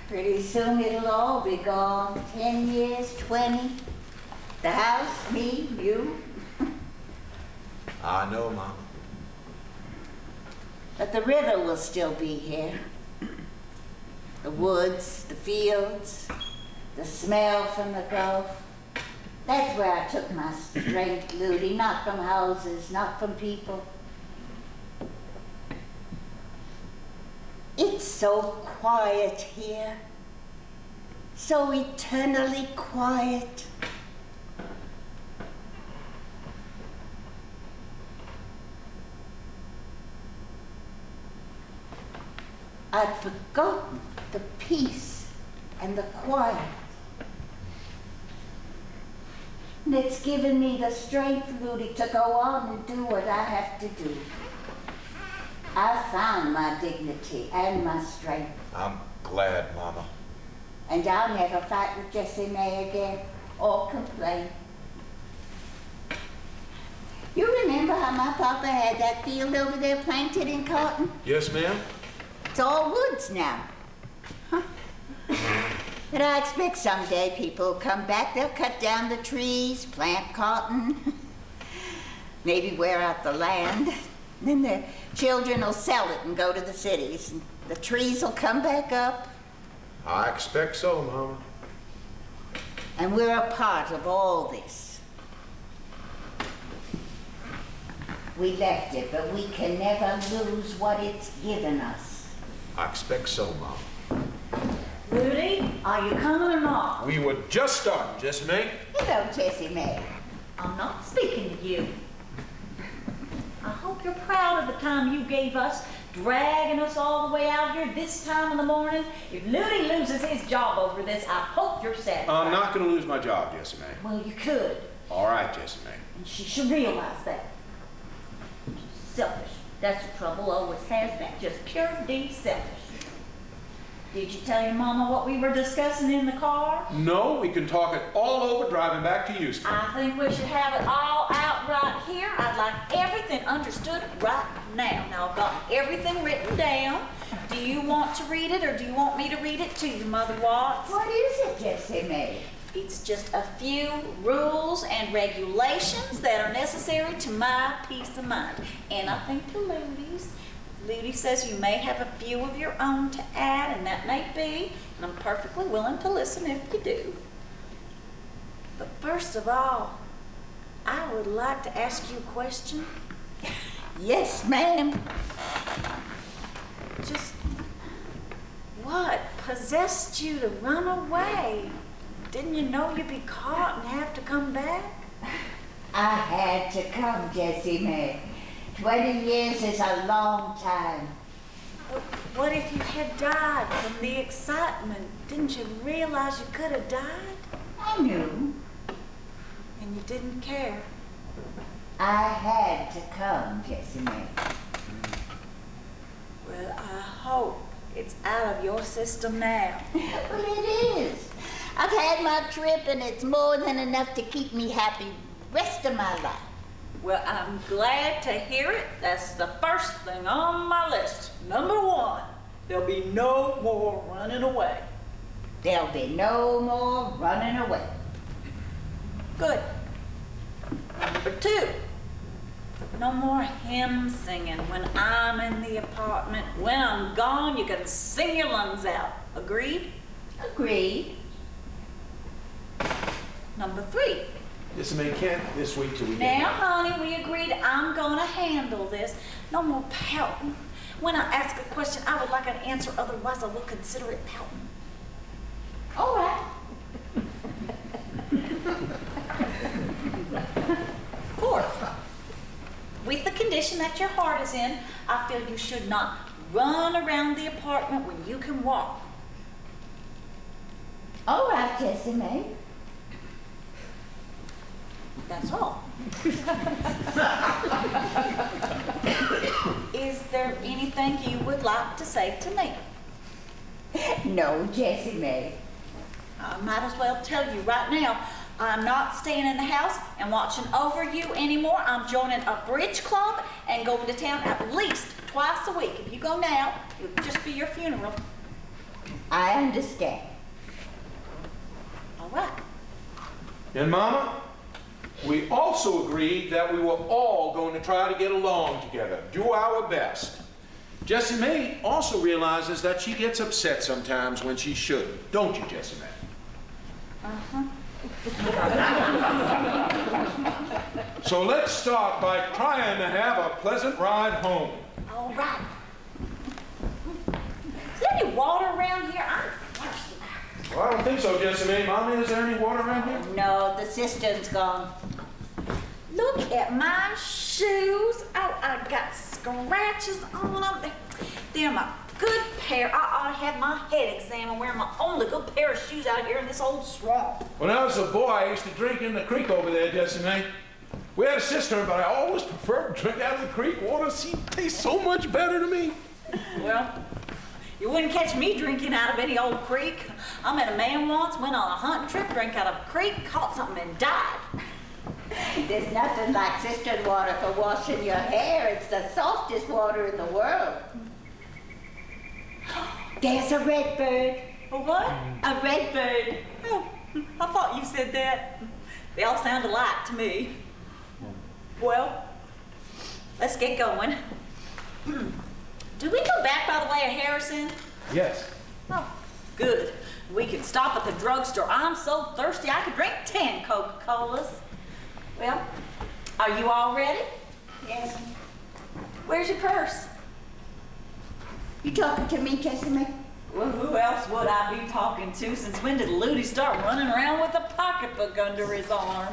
Pretty soon it'll all be gone. 10 years, 20. The house, me, you. I know, Mama. But the river will still be here. The woods, the fields, the smell from the Gulf. That's where I took my strength, Ludi, not from houses, not from people. It's so quiet here, so eternally quiet. I'd forgotten the peace and the quiet. And it's given me the strength, Ludi, to go on and do what I have to do. I found my dignity and my strength. I'm glad, Mama. And I'll never fight with Jessie May again or complain. You remember how my papa had that field over there planted in cotton? Yes, ma'am? It's all woods now. Huh. But I expect someday people will come back. They'll cut down the trees, plant cotton, maybe wear out the land. Then their children will sell it and go to the cities. And the trees will come back up. I expect so, Mama. And we're a part of all this. We left it, but we can never lose what it's given us. I expect so, Mom. Rudy, are you coming or not? We were just starting, Jessie May. Hello, Jessie May. I'm not speaking to you. I hope you're proud of the time you gave us, dragging us all the way out here this time in the morning. If Ludi loses his job over this, I hope you're satisfied. I'm not going to lose my job, Jessie May. Well, you could. All right, Jessie May. And she should realize that. Selfish. That's the trouble, always has been. Just pure D selfish. Did you tell your mama what we were discussing in the car? No, we can talk it all over driving back to Houston. I think we should have it all out right here. I'd like everything understood right now. Now, I've got everything written down. Do you want to read it, or do you want me to read it to you, Mother Watts? What is it, Jessie May? It's just a few rules and regulations that are necessary to my peace of mind. And I think to Ludy's. Ludy says you may have a few of your own to add, and that may be, and I'm perfectly willing to listen if you do. But first of all, I would like to ask you a question. Yes, ma'am. Just what possessed you to run away? Didn't you know you'd be caught and have to come back? I had to come, Jessie May. 20 years is a long time. What if you had died from the excitement? Didn't you realize you could have died? I knew. And you didn't care? I had to come, Jessie May. Well, I hope it's out of your system now. Well, it is. I've had my trip, and it's more than enough to keep me happy the rest of my life. Well, I'm glad to hear it. That's the first thing on my list. Number one, there'll be no more running away. There'll be no more running away. Good. Number two, no more hymn singing when I'm in the apartment. When I'm gone, you can sing your lungs out. Agreed? Agreed. Number three, Jessie May can't this week till we now, get honey, we agreed I'm gonna handle this. No more pouting. When I ask a question, I would like an answer, otherwise I will consider it pouting. All right. Fourth, with the condition that your heart is in, I feel you should not run around the apartment when you can walk. All right, Jessie May. That's all. Is there anything you would like to say to me? No, Jessie May. I might as well tell you right now, I'm not staying in the house and watching over you anymore. I'm joining a bridge club and going to town at least twice a week. If you go now, it'll just be your funeral. I understand. All right. And Mama, we also agreed that we were all going to try to get along together, do our best. Jessie May also realizes that she gets upset sometimes when she shouldn't. Don't you, Jessie May? Uh-huh. So let's start by trying to have a pleasant ride home. All right. Is there any water around here? I'm thirsty. Well, I don't think so, Jessie May. Mommy, is there any water around here? No, the cistern's gone. Look at my shoes. Oh, I got scratches on them. They're my good pair. I ought to have my head examined wearing my only good pair of shoes out here in this old swamp. When I was a boy, I used to drink in the creek over there, Jessie May. We had a cistern, but I always preferred to drink out of the creek water. See, it tastes so much better to me. Well, you wouldn't catch me drinking out of any old creek. I met a man once, went on a hunting trip, drank out of a creek, caught something and died. There's nothing like cistern water for washing your hair. It's the softest water in the world. There's a red bird. A what? A red bird. Oh, I thought you said that. They all sound alike to me. Well, let's get going. Do we go back by the way of Harrison? Yes. Oh, good. We could stop at the drugstore. I'm so thirsty I could drink 10 Coca-Colas. Well, are you all ready? Yes. Where's your purse? You talking to me, Jessamine? Well, who else would I be talking to? Since when did Ludi start running around with a pocketbook under his arm?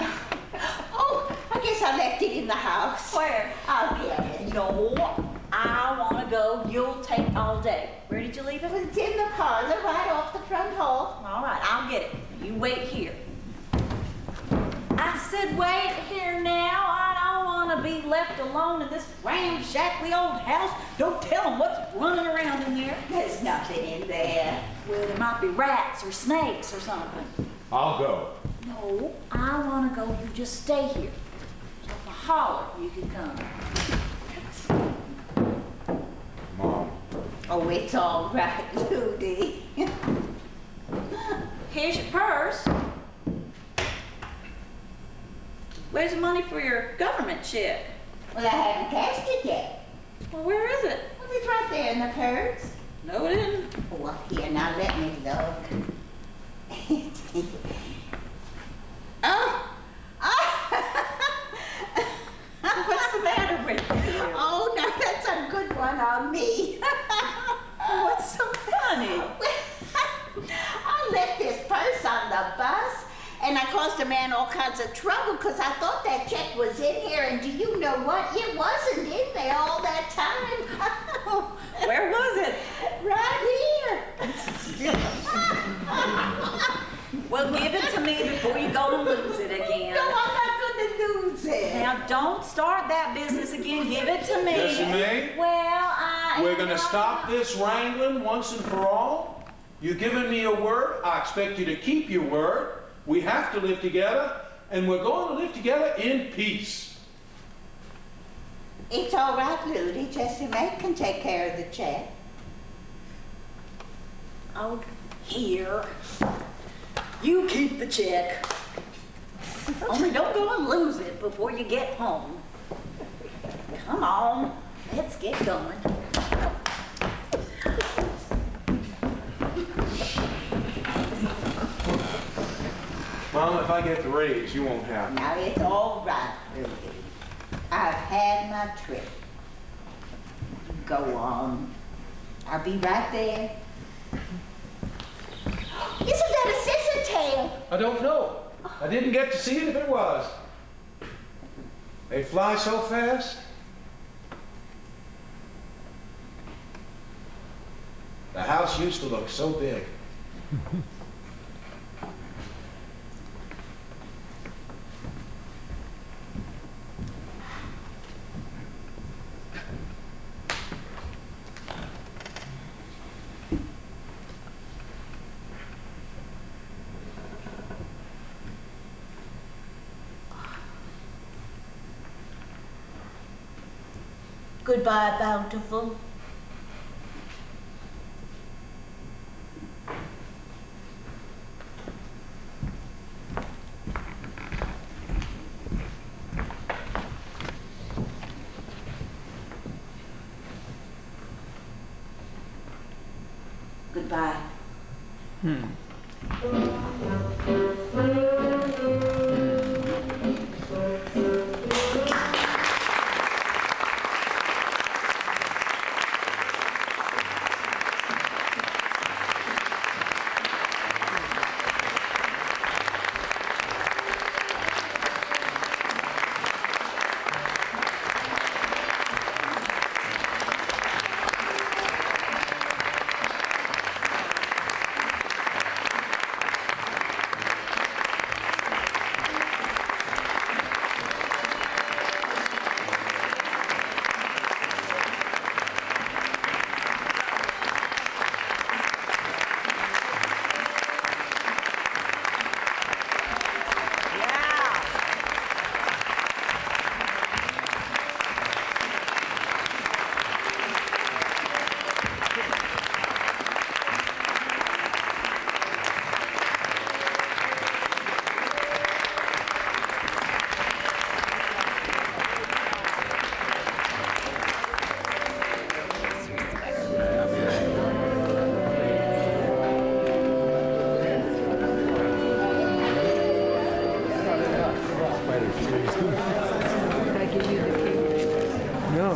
Oh, I guess I left it in the house. Where? I'll get it. No, I want to go. You'll take all day. Where did you leave it? It's in the parlor right off the front hall. All right, I'll get it. You wait here. I said wait here now. I don't want to be left alone in this ramshackly old house. Don't tell them what's running around in there. There's nothing in there. Well, there might be rats or snakes or something. I'll go. No, I want to go. You just stay here. So if I holler, you can come. Mom. Oh, it's all right, Ludi. Here's your purse. Where's the money for your government check? Well, I haven't cashed it yet. Well, where is it? Well, it's right there in the purse. No, it isn't. Well, here, now let me look. Oh! What's the matter with you? Oh, now that's a good one on me. What's so funny? I left this purse on the bus, and I caused a man all kinds of trouble because I thought that check was in here, and do you know what? It wasn't in there all that time. Where was it? Right here. Well, give it to me before you go and lose it again. No, I'm not going to lose it. Now, don't start that business again. Give it to me. Jessamine? Well, We're gonna stop this wrangling once and for all. You've given me a word. I expect you to keep your word. We have to live together, and we're going to live together in peace. It's all right, Ludi. Jessamine can take care of the check. Oh, here. You keep the check. Only don't go and lose it before you get home. Come on, let's get going. Mom, if I get the raise, you won't have it. Now, it's all right, Ludi. I've had my trip. Go on. I'll be right there. Isn't that a scissor tail? I don't know. I didn't get to see it if it was. They fly so fast. The house used to look so big. Goodbye, Bountiful. Goodbye. Did I give you the cake? No.